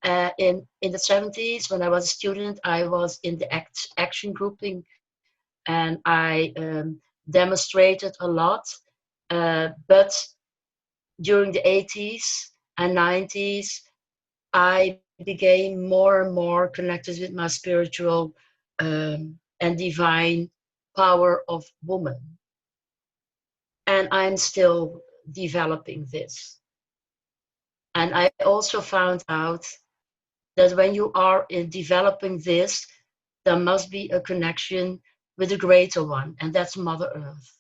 in the 70s, when I was a student, I was in the action grouping, and I demonstrated a lot. But during the 80s and 90s, I became more and more connected with my spiritual and divine power of woman. And I'm still developing this. And I also found out that when you are in developing this, there must be a connection with the greater one, and that's Mother Earth.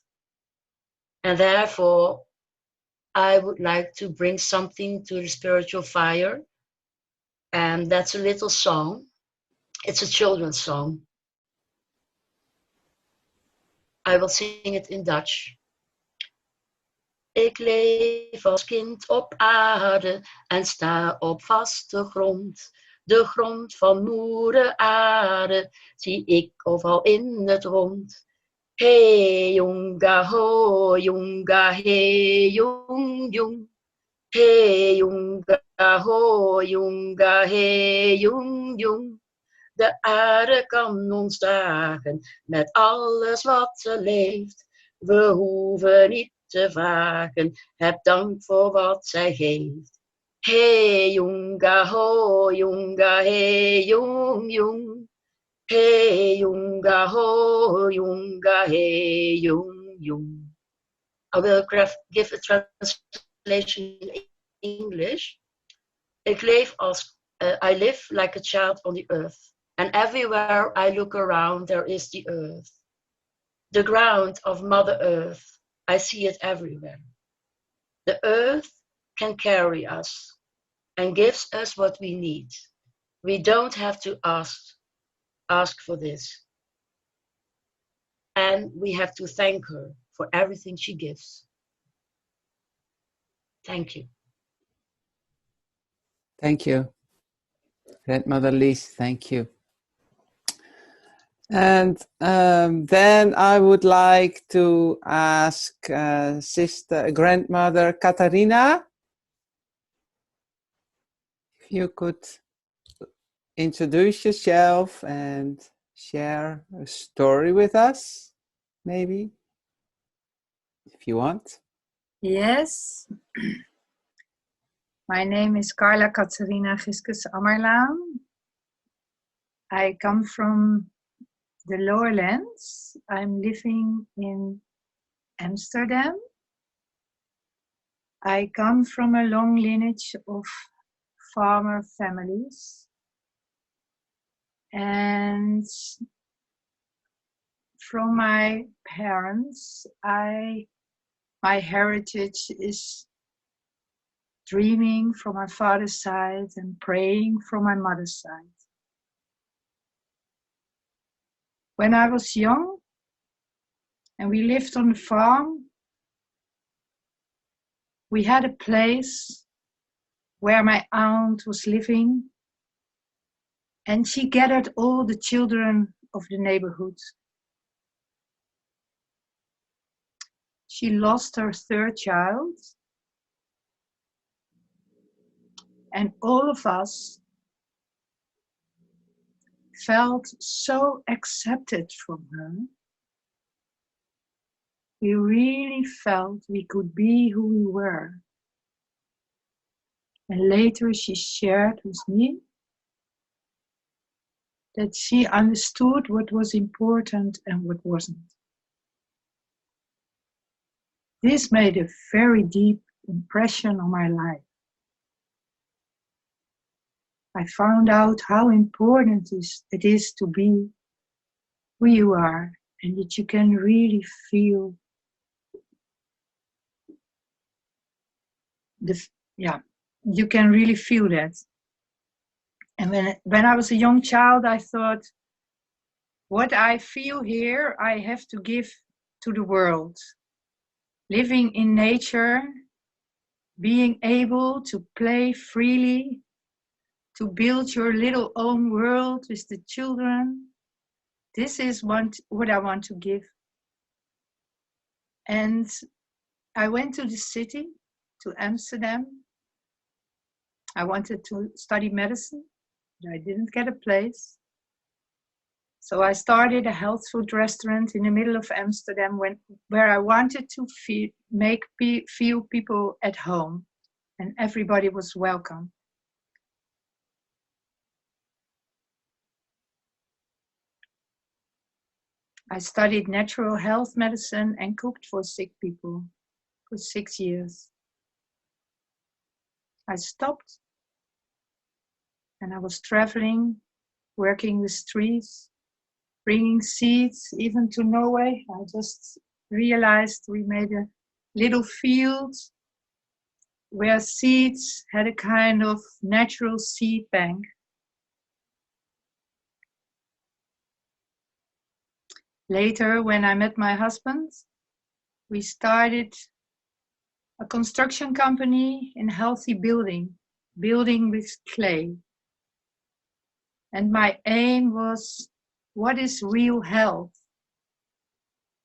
And therefore, I would like to bring something to the spiritual fire, and that's a little song. It's a children's song. I will sing it in Dutch. Ik leef als kind op aarde en sta op vaste grond. De grond van moeder aarde zie ik overal in het rond. Hey jonga ho, jonga hey jong jong. Hey jonga ho, jonga hey jong jong. De aarde kan ons dragen met alles wat ze leeft. We hoeven niet te vragen, heb dank voor wat zij geeft. Hey jonga ho, jonga hey jong jong. Hey jonga ho, jonga hey jong jong. I will give a translation in English. I live like a child on the earth, and everywhere I look around there is the earth. The ground of Mother Earth, I see it everywhere. The earth can carry us and gives us what we need. We don't have to ask for this. And we have to thank her for everything she gives. Thank you. Thank you. Grandmother Lies, thank you. And then I would like to ask Grandmother Katarina, if you could introduce yourself and share a story with us, maybe, if you want. Yes. My name is Carla Katarina Giskus Ammerlaan. I come from the Lowlands. I'm living in Amsterdam. I come from a long lineage of farmer families. And from my parents, my heritage is dreaming from my father's side and praying from my mother's side. When I was young and we lived on the farm, we had a place where my aunt was living, and she gathered all the children of the neighborhood. She lost her third child, and all of us felt so accepted from her. We really felt we could be who we were. And later she shared with me that she understood what was important and what wasn't. This made a very deep impression on my life. I found out how important it is to be who you are, and that you can really feel you can really feel that. And when I was a young child, I thought, what I feel here, I have to give to the world. Living in nature, being able to play freely, to build your little own world with the children. This is what I want to give. And I went to the city, to Amsterdam. I wanted to study medicine, but I didn't get a place. So I started a health food restaurant in the middle of Amsterdam where I wanted to feel people at home, and everybody was welcome. I studied natural health medicine and cooked for sick people for 6 years. I stopped and I was traveling, working with trees, bringing seeds even to Norway. I just realized we made a little field where seeds had a kind of natural seed bank. Later, when I met my husband, we started a construction company in healthy building with clay. And my aim was, what is real health?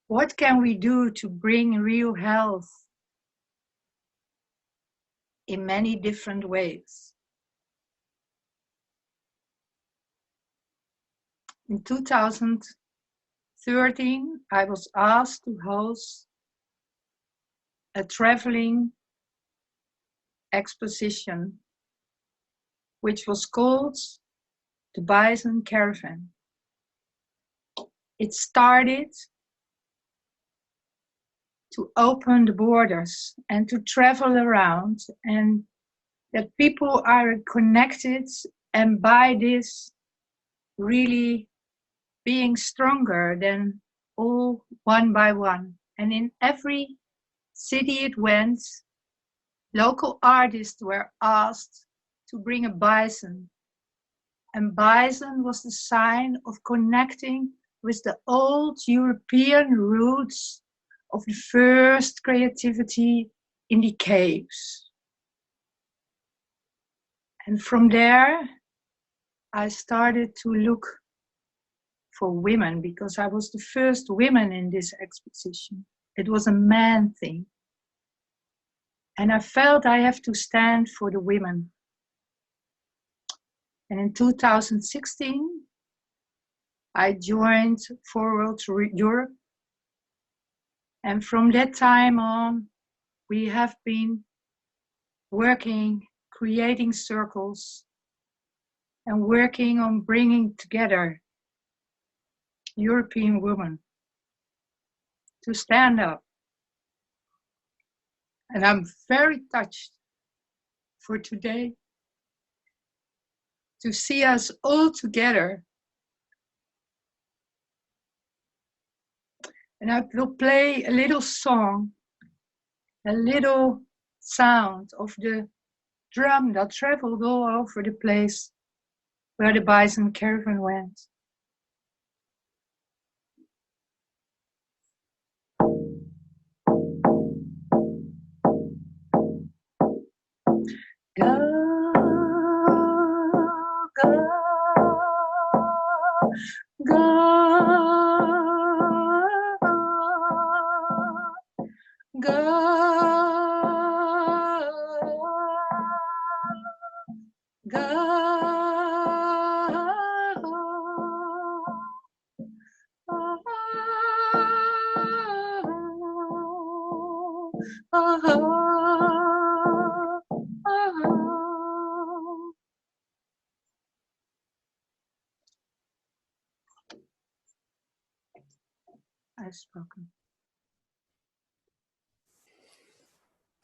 What can we do to bring real health in many different ways? In 2013, I was asked to host a traveling exposition, which was called the Bison Caravan. It started to open the borders and to travel around, and that people are connected, and by this really being stronger than all one by one. And in every city it went, local artists were asked to bring a bison. And bison was the sign of connecting with the old European roots of the first creativity in the caves. And from there, I started to look for women, because I was the first woman in this exposition. It was a man thing. And I felt I have to stand for the women. And in 2016, I joined Forward Europe. And from that time on, we have been working, creating circles, and working on bringing together European women to stand up. And I'm very touched for today to see us all together. And I will play a little song, a little sound of the drum that traveled all over the place where the Bison Caravan went. Go, go, go, go, I've spoken.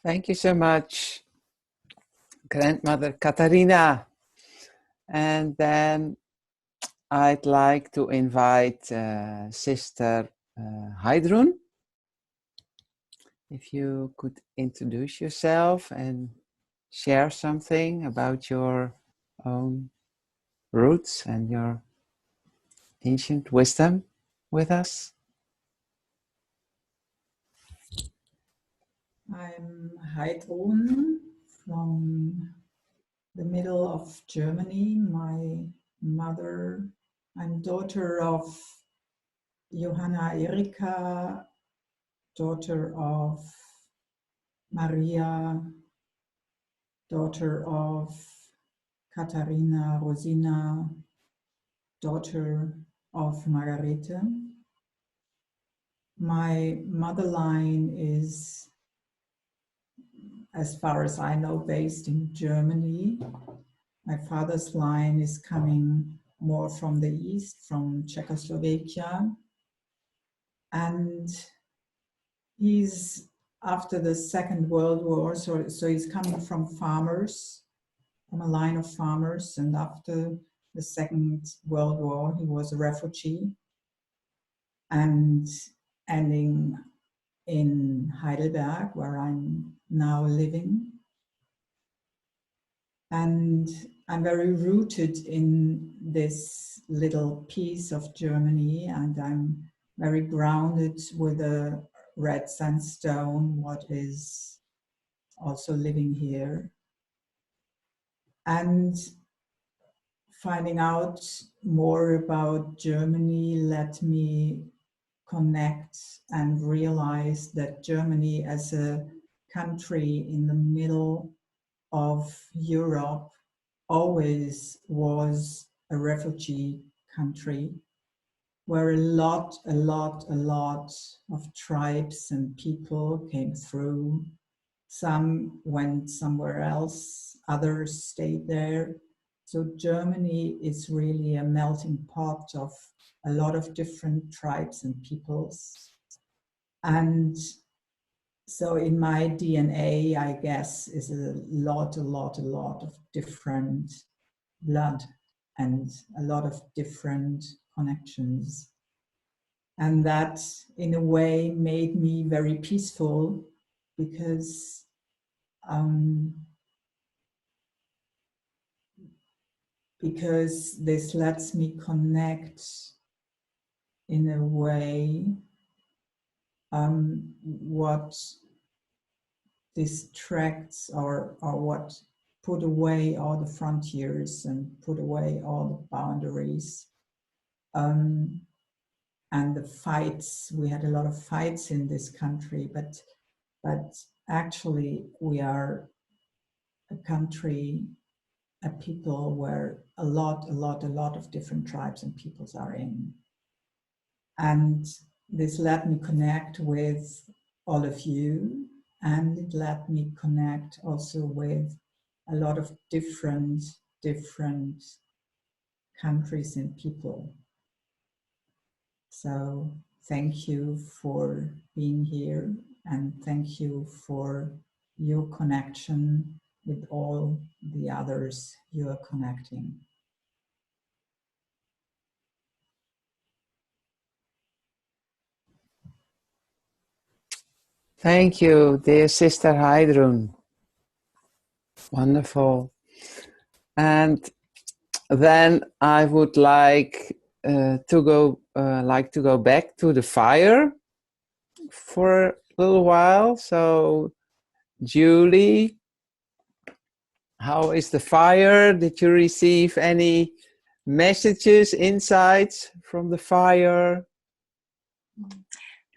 Thank you so much, Grandmother Katarina. And then I'd like to invite Sister Heidrun. If you could introduce yourself and share something about your own roots and your ancient wisdom with us. I'm Heidrun from the middle of Germany. My mother, I'm daughter of Johanna Erika, daughter of Maria, daughter of Katharina Rosina, daughter of Margarete. My mother line is, as far as I know, based in Germany. My father's line is coming more from the east, from Czechoslovakia. And he's, after the Second World War, so he's coming from farmers, from a line of farmers. And after the Second World War, he was a refugee and ending in Heidelberg, where I'm now living. And I'm very rooted in this little piece of Germany, and I'm very grounded with a red sandstone, what is also living here. And finding out more about Germany let me connect and realize that Germany as a country in the middle of Europe always was a refugee country where a lot of tribes and people came through. Some went somewhere else, others stayed there. So Germany is really a melting pot of a lot of different tribes and peoples. And so in my DNA, I guess, is a lot of different blood and a lot of different connections. And that, in a way, made me very peaceful because this lets me connect in a way what distracts or what put away all the frontiers and put away all the boundaries. And the fights, we had a lot of fights in this country, but actually we are a country, a people where a lot of different tribes and peoples are in. And this let me connect with all of you, and it let me connect also with a lot of different countries and people. So thank you for being here, and thank you for your connection with all the others you are connecting. Thank you, dear Sister Heidrun. Wonderful. And then I would like to go back to the fire for a little while. So, Julie, how is the fire? Did you receive any messages, insights from the fire?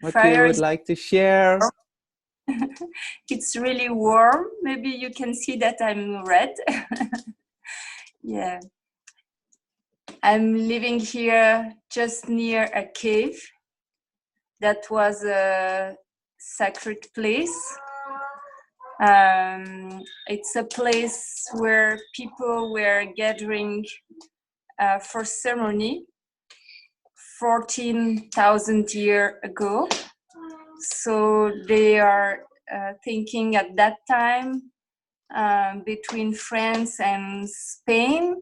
What you would like to share? It's really warm. Maybe you can see that I'm red. Yeah. I'm living here just near a cave that was a sacred place. It's a place where people were gathering for ceremony 14,000 years ago. So they are thinking at that time between France and Spain.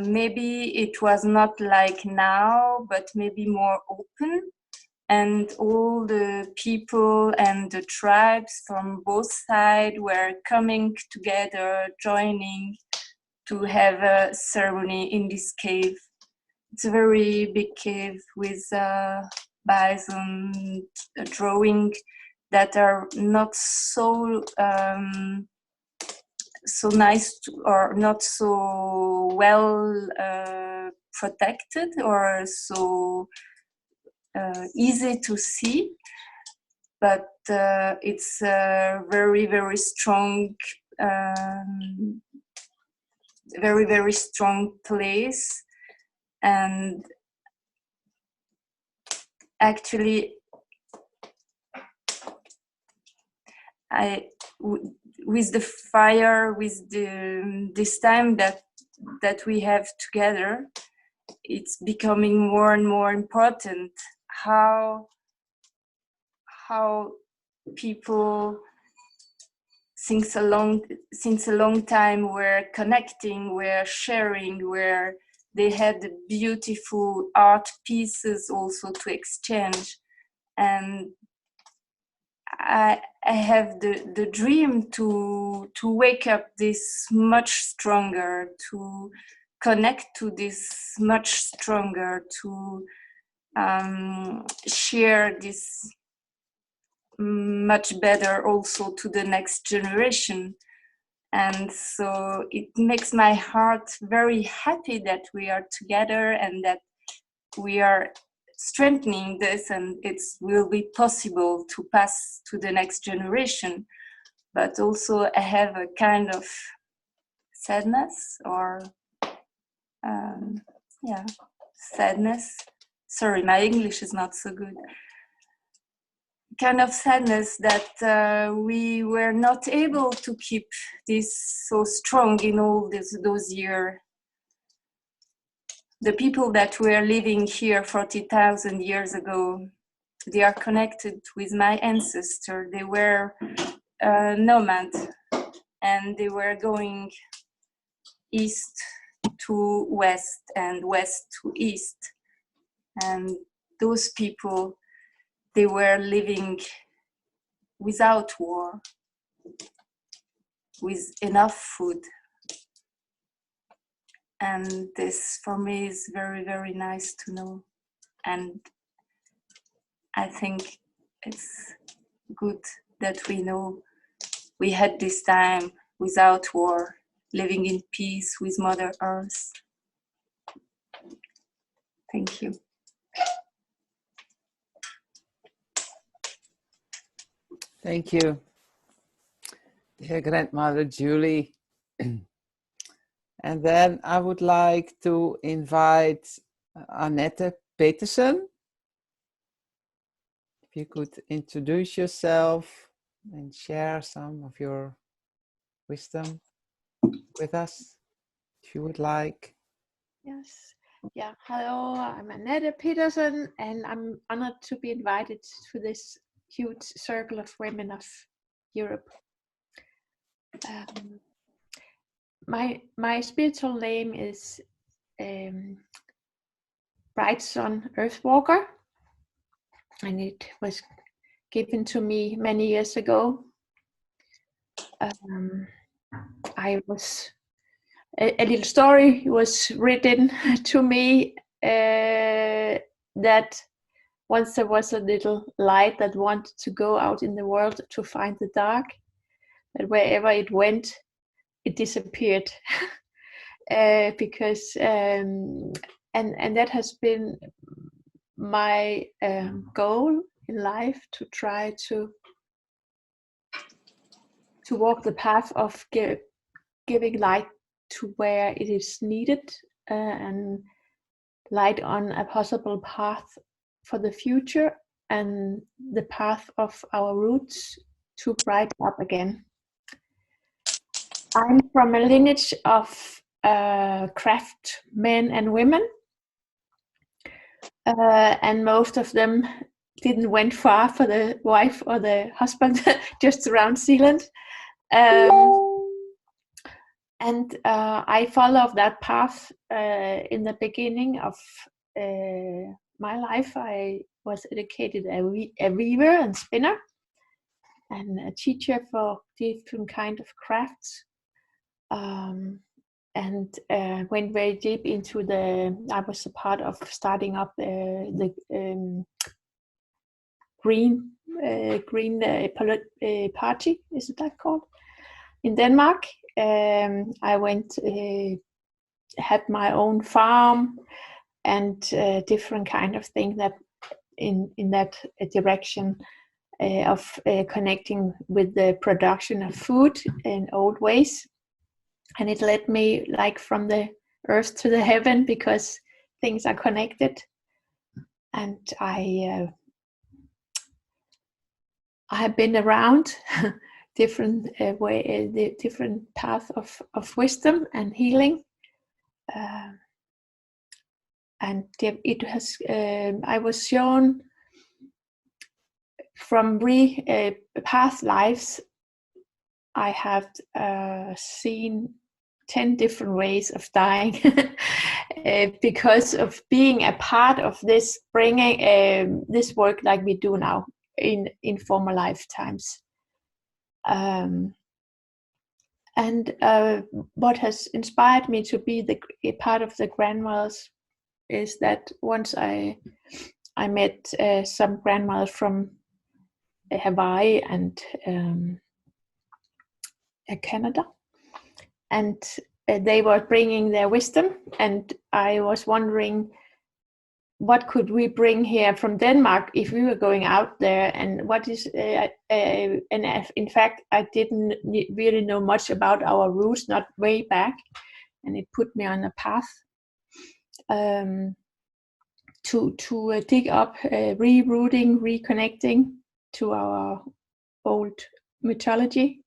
Maybe it was not like now, but maybe more open. And all the people and the tribes from both sides were coming together, joining to have a ceremony in this cave. It's a very big cave with bison drawing that are not so so nice or not so well protected or so easy to see, but it's a very strong very strong place. And actually with the fire, with this time that we have together, it's becoming more and more important how people since a long time were connecting, were sharing, where they had beautiful art pieces also to exchange. And I have the dream to wake up this much stronger, to connect to this much stronger, to share this much better also to the next generation. And so it makes my heart very happy that we are together and that we are strengthening this, and it will be possible to pass to the next generation. But also I have a kind of sadness, or sadness. Sorry, my English is not so good. Kind of sadness that we were not able to keep this so strong in all those years. The people that were living here 40,000 years ago, they are connected with my ancestor. They were nomads, and they were going east to west and west to east. And those people, they were living without war, with enough food. And this for me is very, very nice to know. And I think it's good that we know we had this time without war, living in peace with Mother Earth. Thank you. Thank you, dear Grandmother Julie. And then I would like to invite Annette Petersen. If you could introduce yourself and share some of your wisdom with us, if you would like. Yes. Yeah. Hello, I'm Annette Petersen, and I'm honored to be invited to this huge circle of women of Europe. My spiritual name is Bright Sun Earthwalker, and it was given to me many years ago. I was a little story was written to me that once there was a little light that wanted to go out in the world to find the dark, but wherever it went, it disappeared. Because and that has been my goal in life, to try to walk the path of giving light to where it is needed, and light on a possible path for the future, and the path of our roots to brighten up again. I'm from a lineage of craft men and women, and most of them didn't went far for the wife or the husband, just around Zealand. And I followed that path. In the beginning of my life, I was educated a weaver and spinner, and a teacher for different kind of crafts. And went very deep into I was a part of starting up the Green Party, is it that called, in Denmark. I went, had my own farm and different kind of thing that in that direction of connecting with the production of food in old ways. And it led me like from the earth to the heaven, because things are connected. And I have been around different the different path of wisdom and healing, and it has I was shown from past lives. I have seen 10 different ways of dying because of being a part of this, bringing this work like we do now in former lifetimes. And what has inspired me to be a part of the grandmothers is that once I met some grandmothers from Hawaii and Canada, and they were bringing their wisdom, and I was wondering what could we bring here from Denmark if we were going out there, and what is and in fact I didn't really know much about our roots, not way back, and it put me on a path to dig up rerouting, reconnecting to our old mythology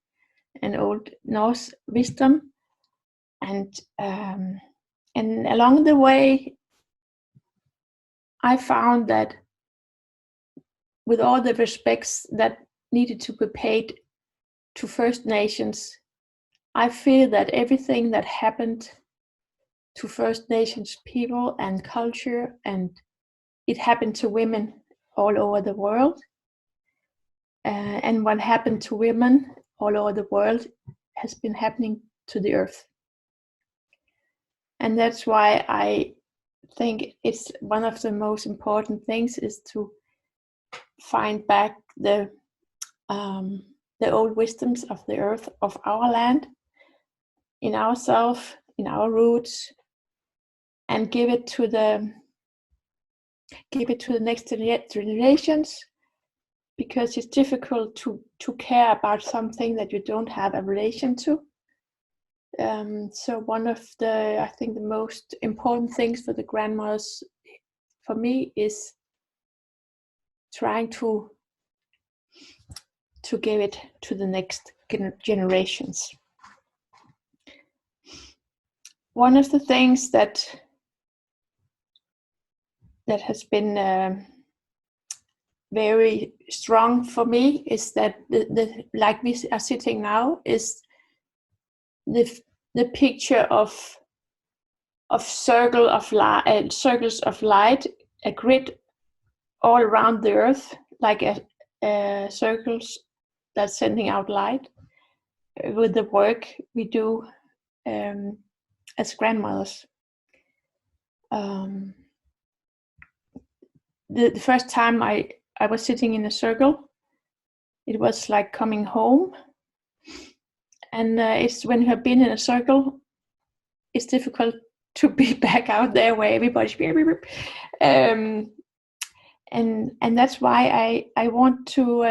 and old Norse wisdom, and along the way I found that with all the respects that needed to be paid to First Nations, I feel that everything that happened to First Nations people and culture, and it happened to women all over the world, and what happened to women all over the world has been happening to the earth. And that's why I think it's one of the most important things is to find back the old wisdoms of the earth, of our land, in ourselves, in our roots, and give it to the next generations, because it's difficult to care about something that you don't have a relation to. So one of the, I think the most important things for the grandmothers for me is trying to give it to the next generations. One of the things that has been very strong for me is that the like we are sitting now is the picture of circles of light, a grid all around the earth, like a circles that's sending out light, with the work we do as grandmothers. The first time I was sitting in a circle, it was like coming home. And it's when you have been in a circle, it's difficult to be back out there where everybody's and that's why I want to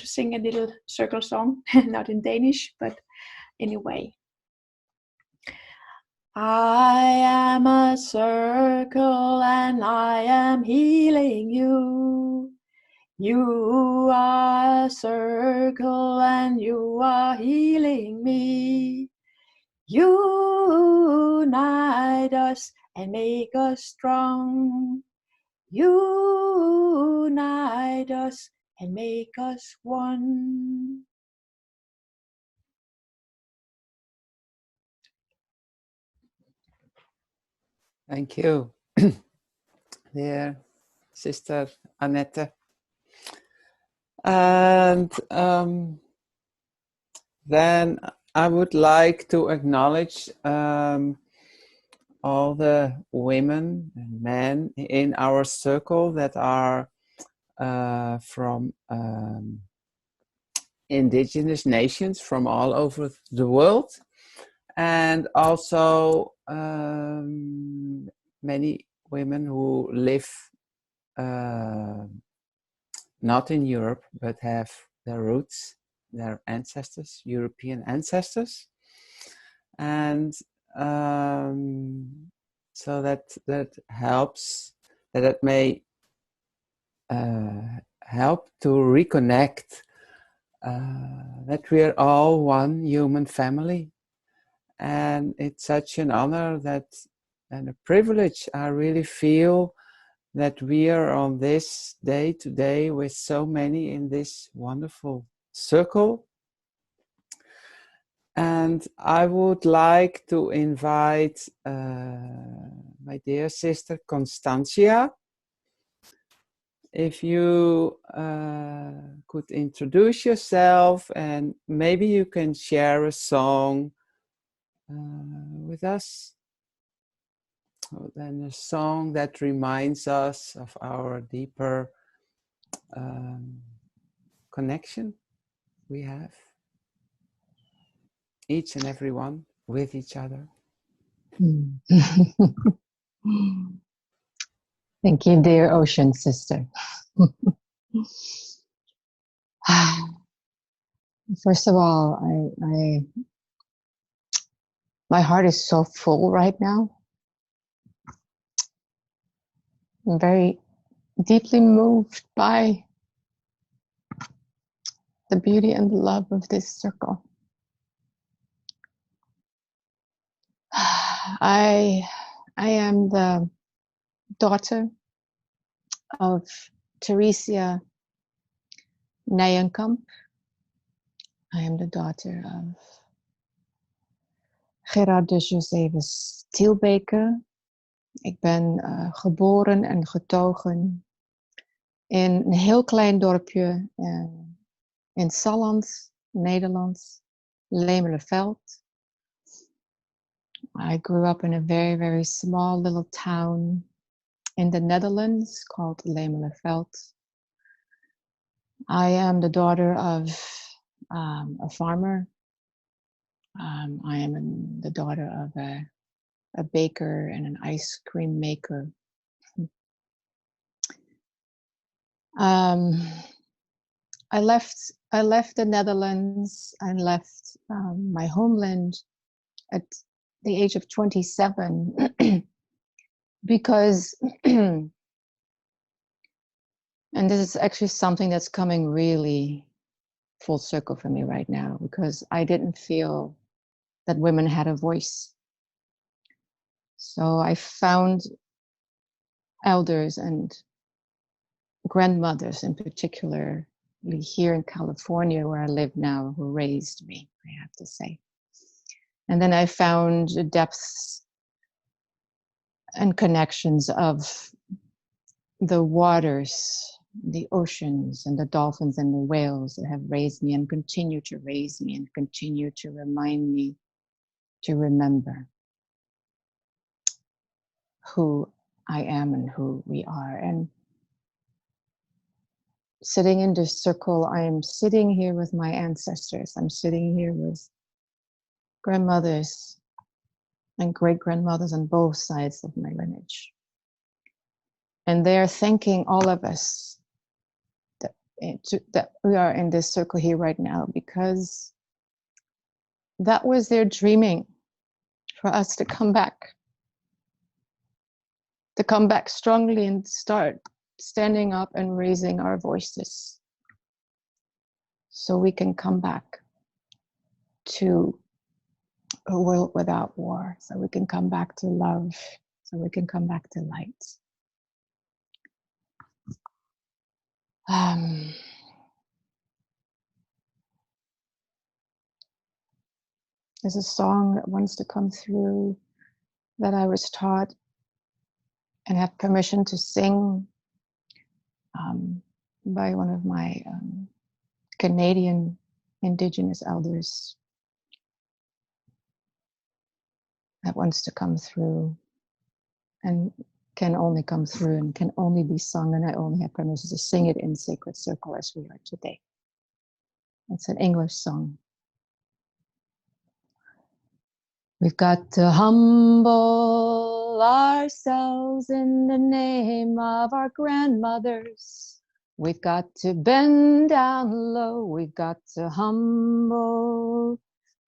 sing a little circle song, not in Danish, but anyway. I am a circle and I am healing you. You are a circle and you are healing me. Unite us and make us strong. Unite us and make us one. Thank you, dear Sister Annette. And then I would like to acknowledge all the women and men in our circle that are from indigenous nations from all over the world, and also many women who live not in Europe but have their roots, their ancestors, European ancestors, and so that helps, that may help to reconnect that we are all one human family. And it's such an honor and a privilege I really feel that we are on this day today with so many in this wonderful circle. And I would like to invite my dear sister Constantia. If you could introduce yourself, and maybe you can share a song with us. Then a song that reminds us of our deeper connection we have, each and every one with each other. Thank you, dear ocean sister. First of all, my heart is so full right now. I'm very deeply moved by the beauty and the love of this circle. I am the daughter of Theresia Nijenkamp. I am the daughter of Gerardus Josephus Thielbeke. Ik ben geboren en getogen in een heel klein dorpje in Salland, Nederland, Lemelerveld. I grew up in a very, very small little town in the Netherlands called Lemelerveld. I am the daughter of a farmer. I am the daughter of a baker and an ice cream maker. I left the Netherlands and left my homeland at the age of 27 because, and this is actually something that's coming really full circle for me right now, because I didn't feel that women had a voice. So I found elders and grandmothers in particular here in California, where I live now, who raised me, I have to say. And then I found the depths and connections of the waters, the oceans, and the dolphins and the whales that have raised me and continue to raise me and continue to remind me to remember who I am and who we are. And sitting in this circle, I am sitting here with my ancestors. I'm sitting here with grandmothers and great-grandmothers on both sides of my lineage. And they're thanking all of us that we are in this circle here right now, because that was their dreaming, for us to come back strongly and start standing up and raising our voices, so we can come back to a world without war, so we can come back to love, so we can come back to light. There's a song that wants to come through that I was taught and have permission to sing by one of my Canadian Indigenous elders, that wants to come through and can only come through and can only be sung, and I only have permission to sing it in Sacred Circle as we are today. It's an English song. We've got to humble ourselves in the name of our grandmothers. We've got to bend down low. We've got to humble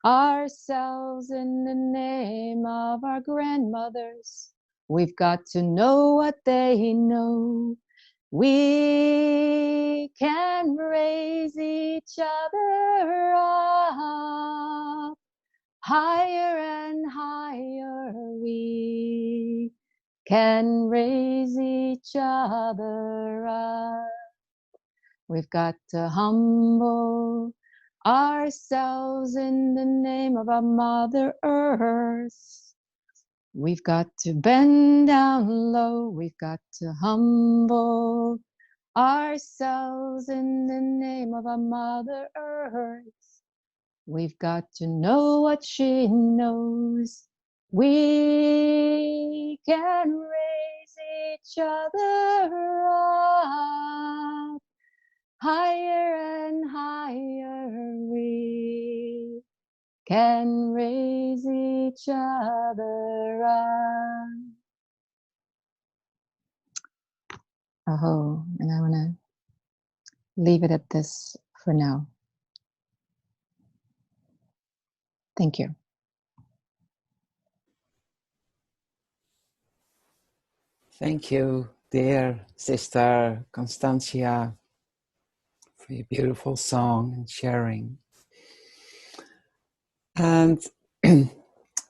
ourselves in the name of our grandmothers. We've got to know what they know. We can raise each other up. Higher and higher we can raise each other up. We've got to humble ourselves in the name of our Mother Earth. We've got to bend down low. We've got to humble ourselves in the name of our Mother Earth. We've got to know what she knows. We can raise each other up. higher and higher we can raise each other up. Oh, and I want to leave it at this for now. Thank you. Thank you, dear Sister Constantia, for your beautiful song and sharing. And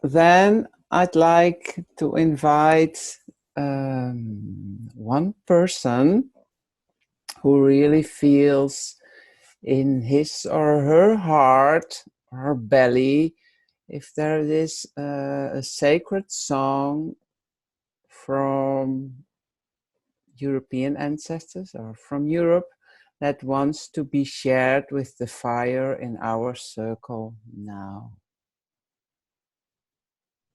then I'd like to invite one person who really feels in his or her heart, her belly, if there is a sacred song from European ancestors or from Europe that wants to be shared with the fire in our circle now.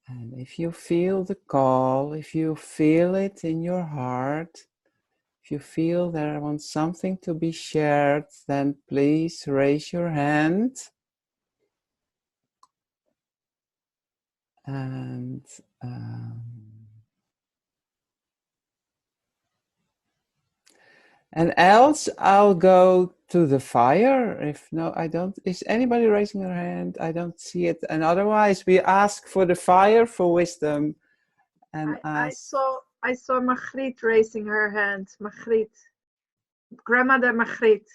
And if you feel the call, if you feel it in your heart, if you feel there wants something to be shared, then please raise your hand. And else I'll go to the fire. If no, I don't. Is anybody raising their hand? I don't see it. And otherwise, we ask for the fire for wisdom. And I saw Margriet raising her hand. Margriet, grandmother Margriet.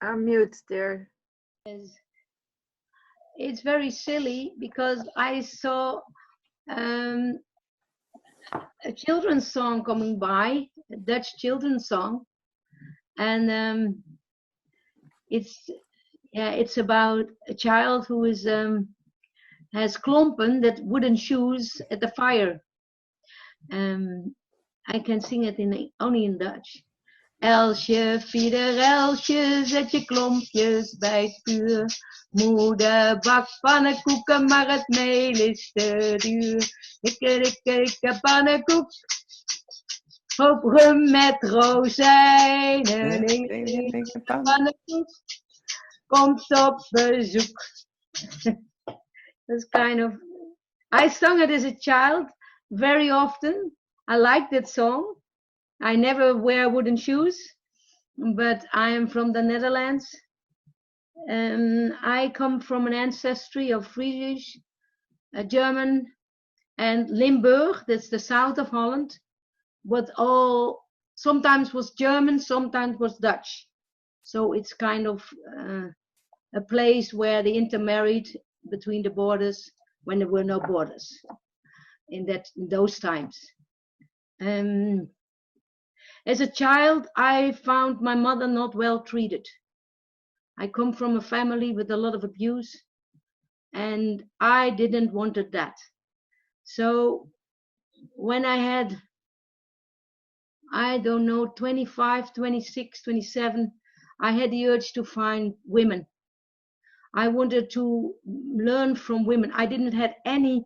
Unmute, dear. It's very silly because I saw a children's song coming by, a Dutch children's song, and it's about a child who is has klompen, that wooden shoes at the fire. I can sing it only in Dutch. Elsje, fieder Elsje, zet je klompjes bij het vuur. Moeder bakt pannenkoeken, maar het meel is te duur. Ikke, pannenkoek, op rum met rozijnen. Ikke, pannenkoek, komt op bezoek. That's kind of, I sung it as a child very often. I like that song. I never wear wooden shoes, but I am from the Netherlands. I come from an ancestry of Friesish, German, and Limburg, that's the south of Holland, but all sometimes was German, sometimes was Dutch. So it's kind of a place where they intermarried between the borders when there were no borders in those times. As a child, I found my mother not well treated. I come from a family with a lot of abuse, and I didn't want that. So when I had, I don't know, 25, 26, 27, I had the urge to find women. I wanted to learn from women. I didn't have any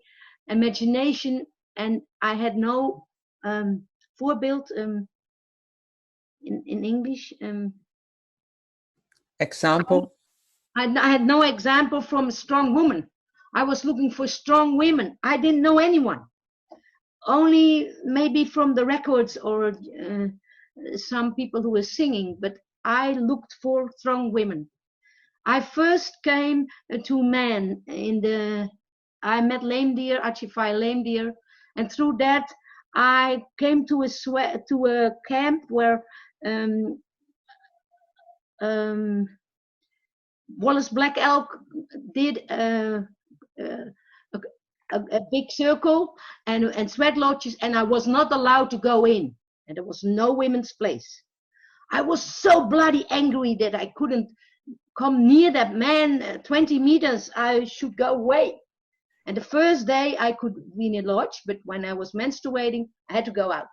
imagination, and I had no voorbeeld in English. Example? I had no example from a strong woman. I was looking for strong women. I didn't know anyone. Only maybe from the records or some people who were singing, but I looked for strong women. I first came to men I met Leemdier, Archify Leemdier, and through that I came to a camp where Wallace Black Elk did a big circle and sweat lodges, and I was not allowed to go in, and there was no women's place. I was so bloody angry that I couldn't come near that man 20 meters. I should go away. And the first day I could be in a lodge, but when I was menstruating, I had to go out.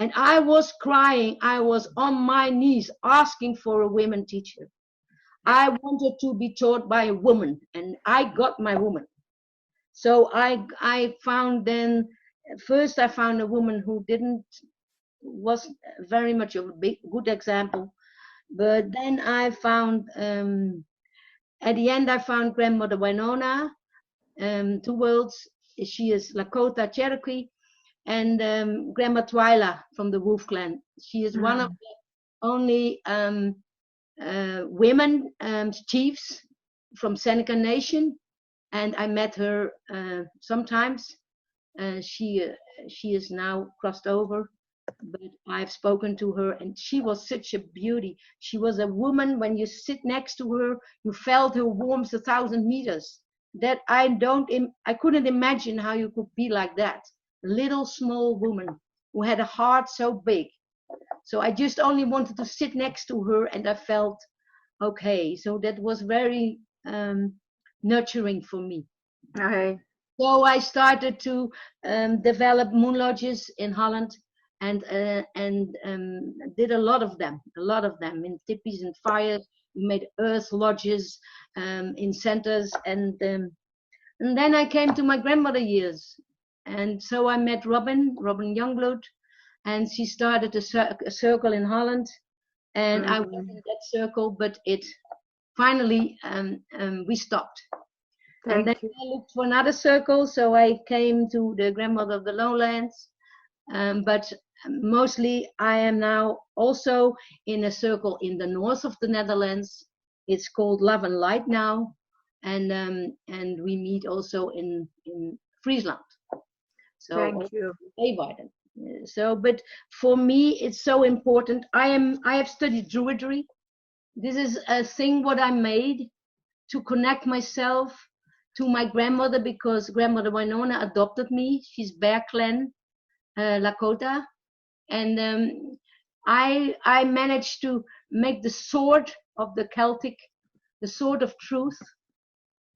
And I was crying. I was on my knees asking for a women teacher. I wanted to be taught by a woman, and I got my woman. So I found then, first I found a woman who didn't was very much of a good example. But then I found, at the end, I found Grandmother Winona, two worlds. She is Lakota Cherokee, and Grandma Twyla from the Wolf Clan. She is one of the only women chiefs from Seneca Nation, and I met her sometimes. She is now crossed over, but I've spoken to her, and she was such a beauty. She was a woman. When you sit next to her, you felt her warmth 1,000 meters. That I couldn't imagine how you could be like that. A little small woman who had a heart so big. So I just only wanted to sit next to her, and I felt okay. So that was very nurturing for me. Okay. So I started to develop moon lodges in Holland, and did a lot of them in tippies and fires. We made earth lodges in centers, and then I came to my grandmother years, and so I met Robin Youngblood, and she started a circle in Holland, and I was in that circle, but it finally we stopped. And then I looked for another circle, so I came to the Grandmother of the Lowlands. But mostly I am now also in a circle in the north of the Netherlands. It's called Love and Light now, and we meet also in Friesland. So thank you. So, but for me, it's so important. I have studied Druidry. This is a thing what I made to connect myself to my grandmother, because Grandmother Winona adopted me. She's Bear Clan, Lakota, and I managed to make the sword of the Celtic, the sword of truth,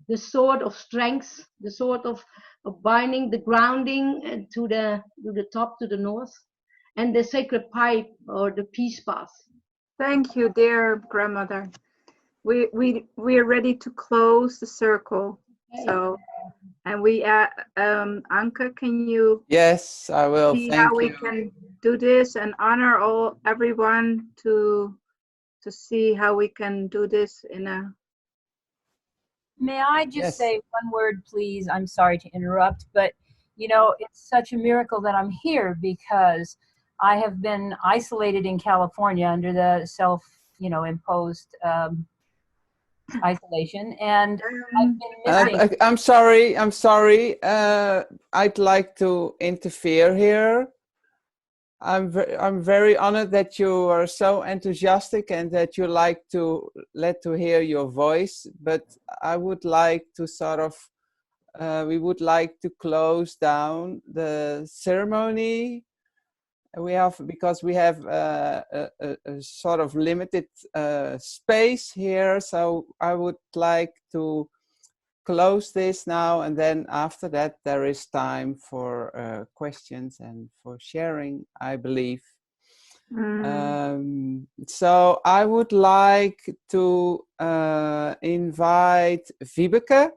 the sword of strength, the sword of binding, the grounding to the top, to the north, and the sacred pipe, or the peace path. Thank you, dear grandmother. We're ready to close the circle. Okay. So, and Anke, can you? Yes, I will. See Thank how we you. can do this and honor everyone to see how we can do this in a. May I just Yes. say one word, please? I'm sorry to interrupt, but you know, it's such a miracle that I'm here, because I have been isolated in California under the imposed isolation, and I've been missing. I'm sorry. I'd like to interfere here. I'm very honored that you are so enthusiastic and that you like to hear your voice, but I would like to we would like to close down the ceremony. Because we have a sort of limited space here, so I would like to close this now, and then after that there is time for questions and for sharing, I believe. So I would like to invite Vibeke.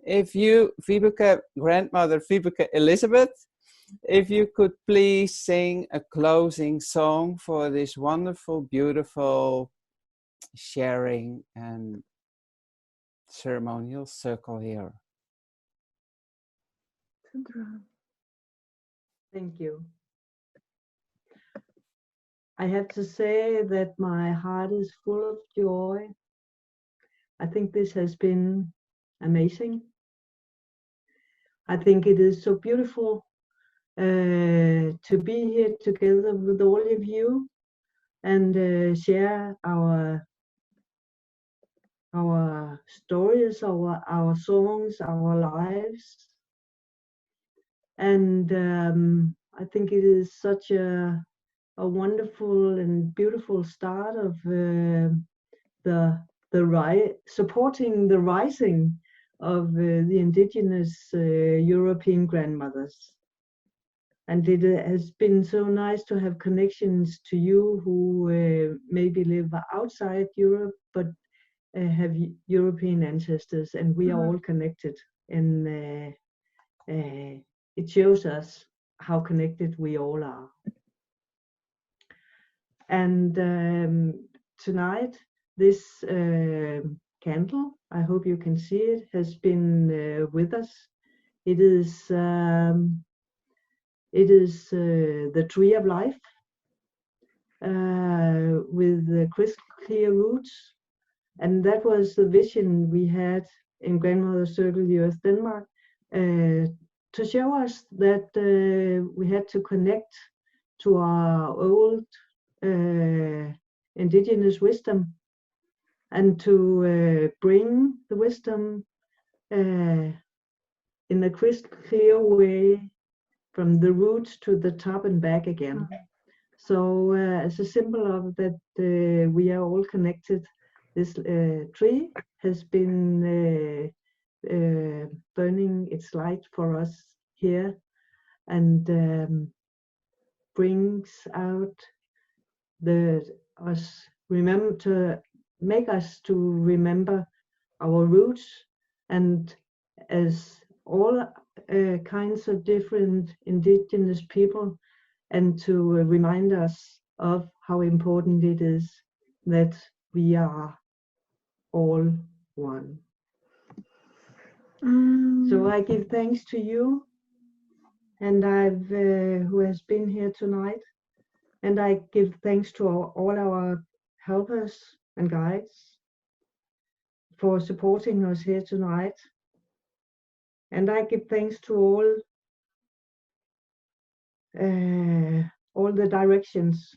Vibeke, grandmother Vibeke Elizabeth, if you could please sing a closing song for this wonderful, beautiful sharing and ceremonial circle here. Thank you. I have to say that my heart is full of joy. I think this has been amazing. I think it is so beautiful to be here together with all of you and share our stories, our songs, our lives. And I think it is such a wonderful and beautiful start of supporting the rising of the indigenous European grandmothers. And it has been so nice to have connections to you who maybe live outside Europe, but have European ancestors, and we are all connected. And it shows us how connected we all are. And tonight, this candle, I hope you can see it, has been with us. It is the tree of life with the crystal clear roots. And that was the vision we had in Grandmother Circle the Earth Denmark, to show us that we had to connect to our old indigenous wisdom and to bring the wisdom in a crystal clear way from the roots to the top and back again. So as a symbol of that we are all connected, this tree has been burning its light for us here, and brings out us remember to make us to remember our roots, and as all kinds of different indigenous people, and to remind us of how important it is that we are all one. So I give thanks to you, and who has been here tonight, and I give thanks to all our helpers and guides for supporting us here tonight, and I give thanks to all the directions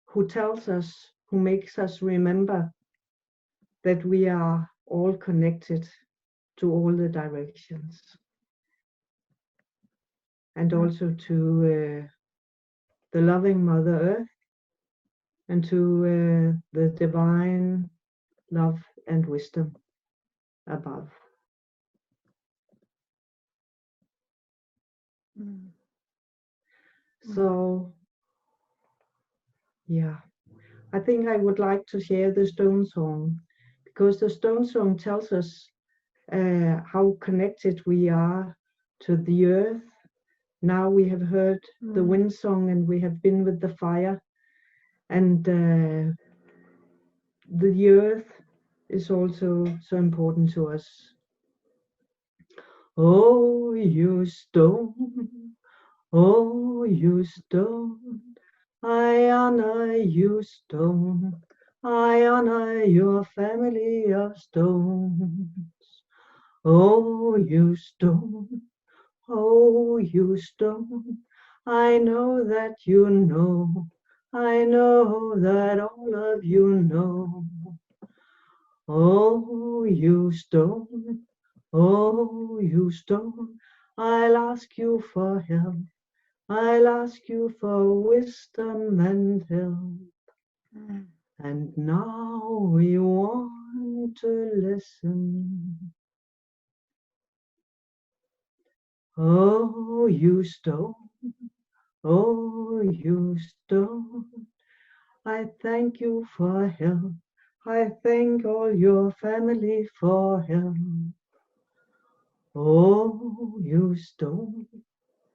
who tells us, who makes us remember that we are all connected to all the directions, and also to the loving Mother Earth, and to the divine love and wisdom above. So, yeah, I think I would like to share the stone song, because the stone song tells us how connected we are to the earth. Now we have heard the wind song, and we have been with the fire, and the earth is also so important to us. Oh, you stone, oh, you stone, I honor you, stone, I honor your family of stones. Oh, you stone, oh, you stone, I know that you know, I know that all of you know. Oh, you stone, oh, you stone, I'll ask you for help, I'll ask you for wisdom and help. And now we want to listen. Oh, you stone, oh, you stone, I thank you for help. I thank all your family for help. Oh, you stone,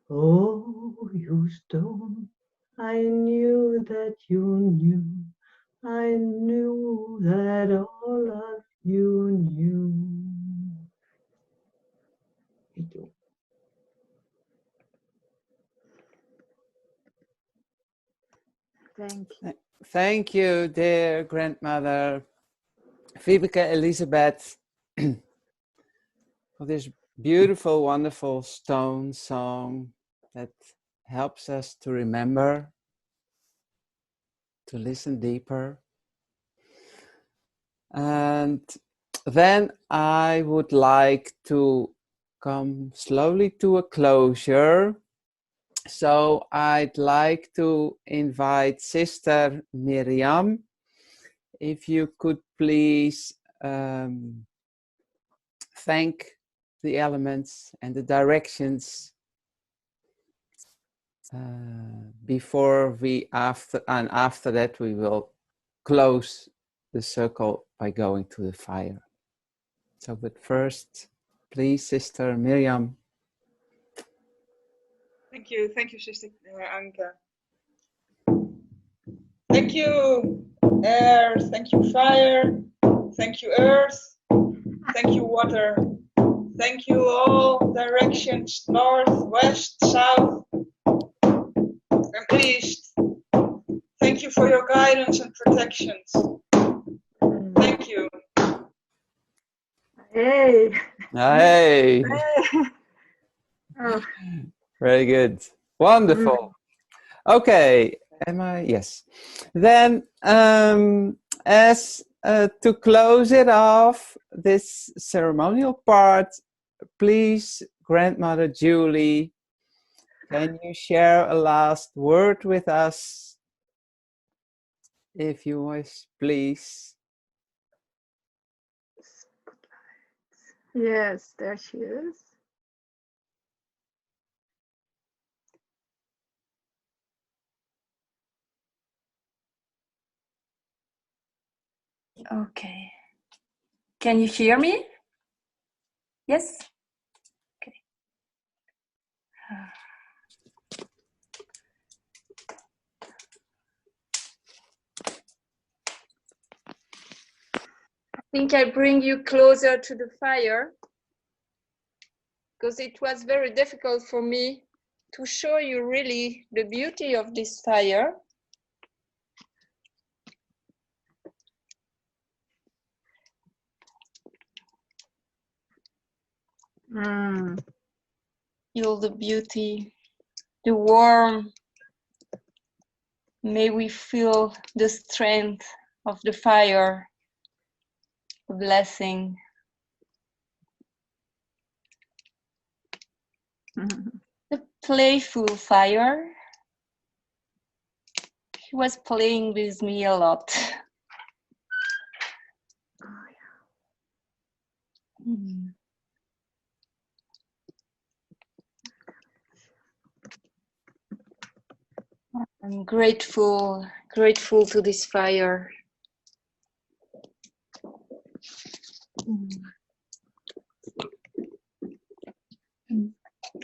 oh, you stone, I knew that you knew, I knew that all of you knew. Thank you. Thank you, dear grandmother Vibeke Elisabeth, for this beautiful, wonderful stone song that helps us to remember, to listen deeper. And then I would like to come slowly to a closure. So I'd like to invite Sister Miriam, if you could please thank the elements and the directions before after that we will close the circle by going to the fire. So, but first, please, Sister Miriam. Thank you, Sister Anke. Thank you, air. Thank you, fire. Thank you, earth. Thank you, water. Thank you, all directions, north, west, south, and east. Thank you for your guidance and protections. Thank you. Hey. Hey. Oh. Very good. Wonderful. Okay. Am I? Yes. Then, as to close it off, this ceremonial part, please, Grandmother Julie, can you share a last word with us? If you wish, please. Yes, there she is. Okay. Can you hear me? Yes? Okay. I think I bring you closer to the fire because it was very difficult for me to show you really the beauty of this fire. Feel the beauty, the warmth. May we feel the strength of the fire, a blessing. The playful fire. He was playing with me a lot. I'm grateful to this fire.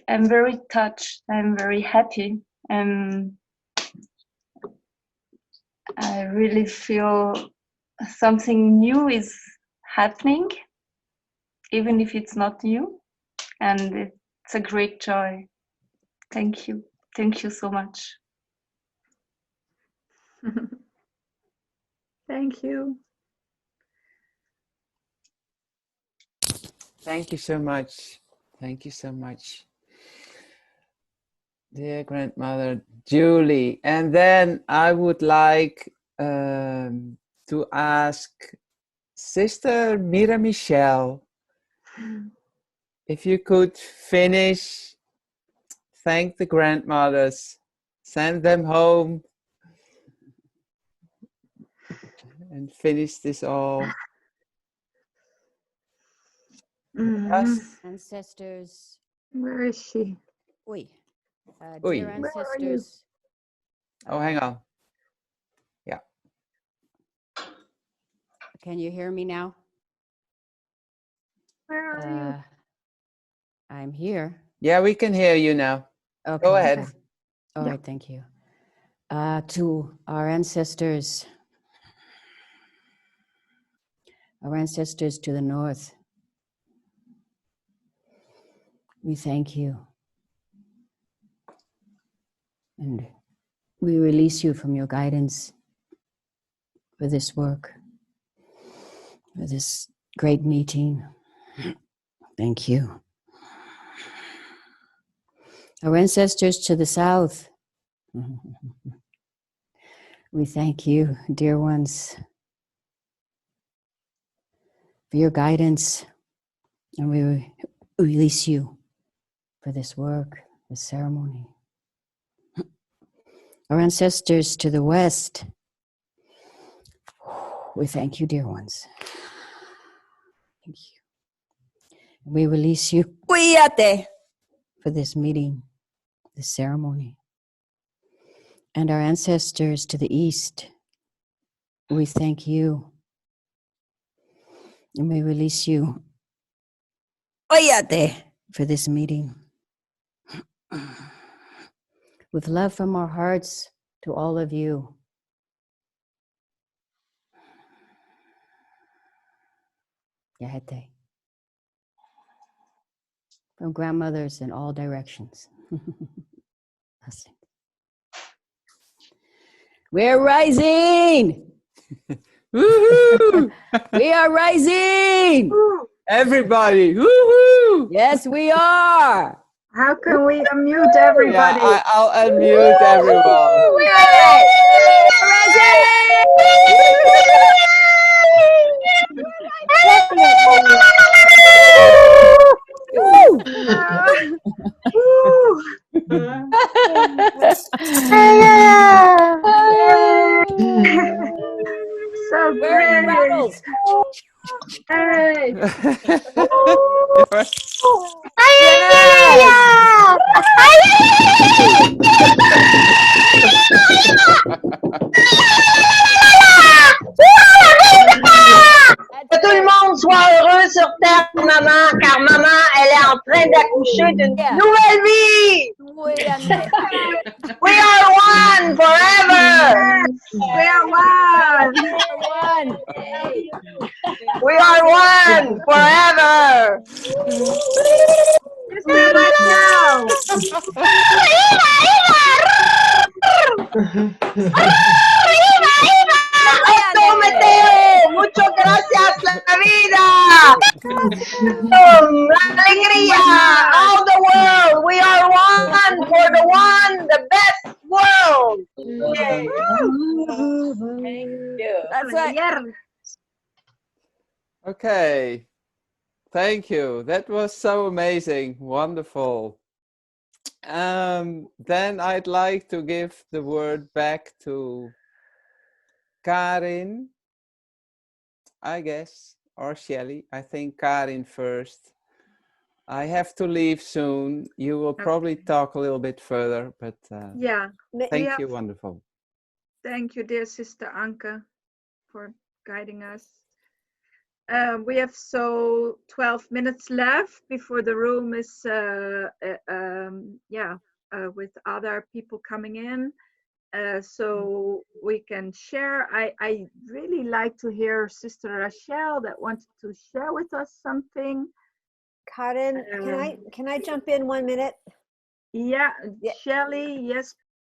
I'm very touched. I'm very happy. And I really feel something new is happening, even if it's not new. And it's a great joy. Thank you. Thank you so much. Thank you. Thank you so much. Thank you so much, dear Grandmother Julie. And then I would like to ask Sister Mira Michelle if you could finish, thank the grandmothers, send them home, and finish this all. Yes. Ancestors. Where is she? Dear Oei. ancestors. Oh, hang on. Yeah. Can you hear me now? Where are you? I'm here. Yeah, we can hear you now. Okay. Go ahead. Okay. All right, thank you. To our ancestors to the north, we thank you. And we release you from your guidance for this work, for this great meeting. Thank you. Our ancestors to the south, we thank you, dear ones, for your guidance, and we release you for this work, this ceremony. Our ancestors to the west, we thank you, dear ones. Thank you. We release you for this meeting, this ceremony. And our ancestors to the east, we thank you. And we release you for this meeting. With love from our hearts to all of you. Yahete. From grandmothers in all directions. We're rising! Woohoo! We are rising! Everybody! Woohoo! Yes, we are! How can we unmute everybody? Yeah, I'll unmute everyone. We're So wearing great. rattles. Hey. Que tout le monde soit heureux sur Terre, maman, car maman, elle est en train d'accoucher d'une nouvelle vie. We are one forever. We are one. We are one forever. Sister Rachel. Esto, Mateo. Muchas gracias, la vida. Alegría. All the world. We are one for the one, the best world. That's right. Okay. Thank you. That was so amazing. Wonderful. Then I'd like to give the word back to Karin, I guess, or Shelley. I think Karin first. I have to leave soon. You will probably talk a little bit further, but Yeah. thank you. Wonderful. Thank you, dear Sister Anke, for guiding us. We have 12 minutes left before the room is with other people coming in, so we can share. I really like to hear Sister Rachel that wanted to share with us something. Karin, can I jump in 1 minute? Yeah, Shelley, yes,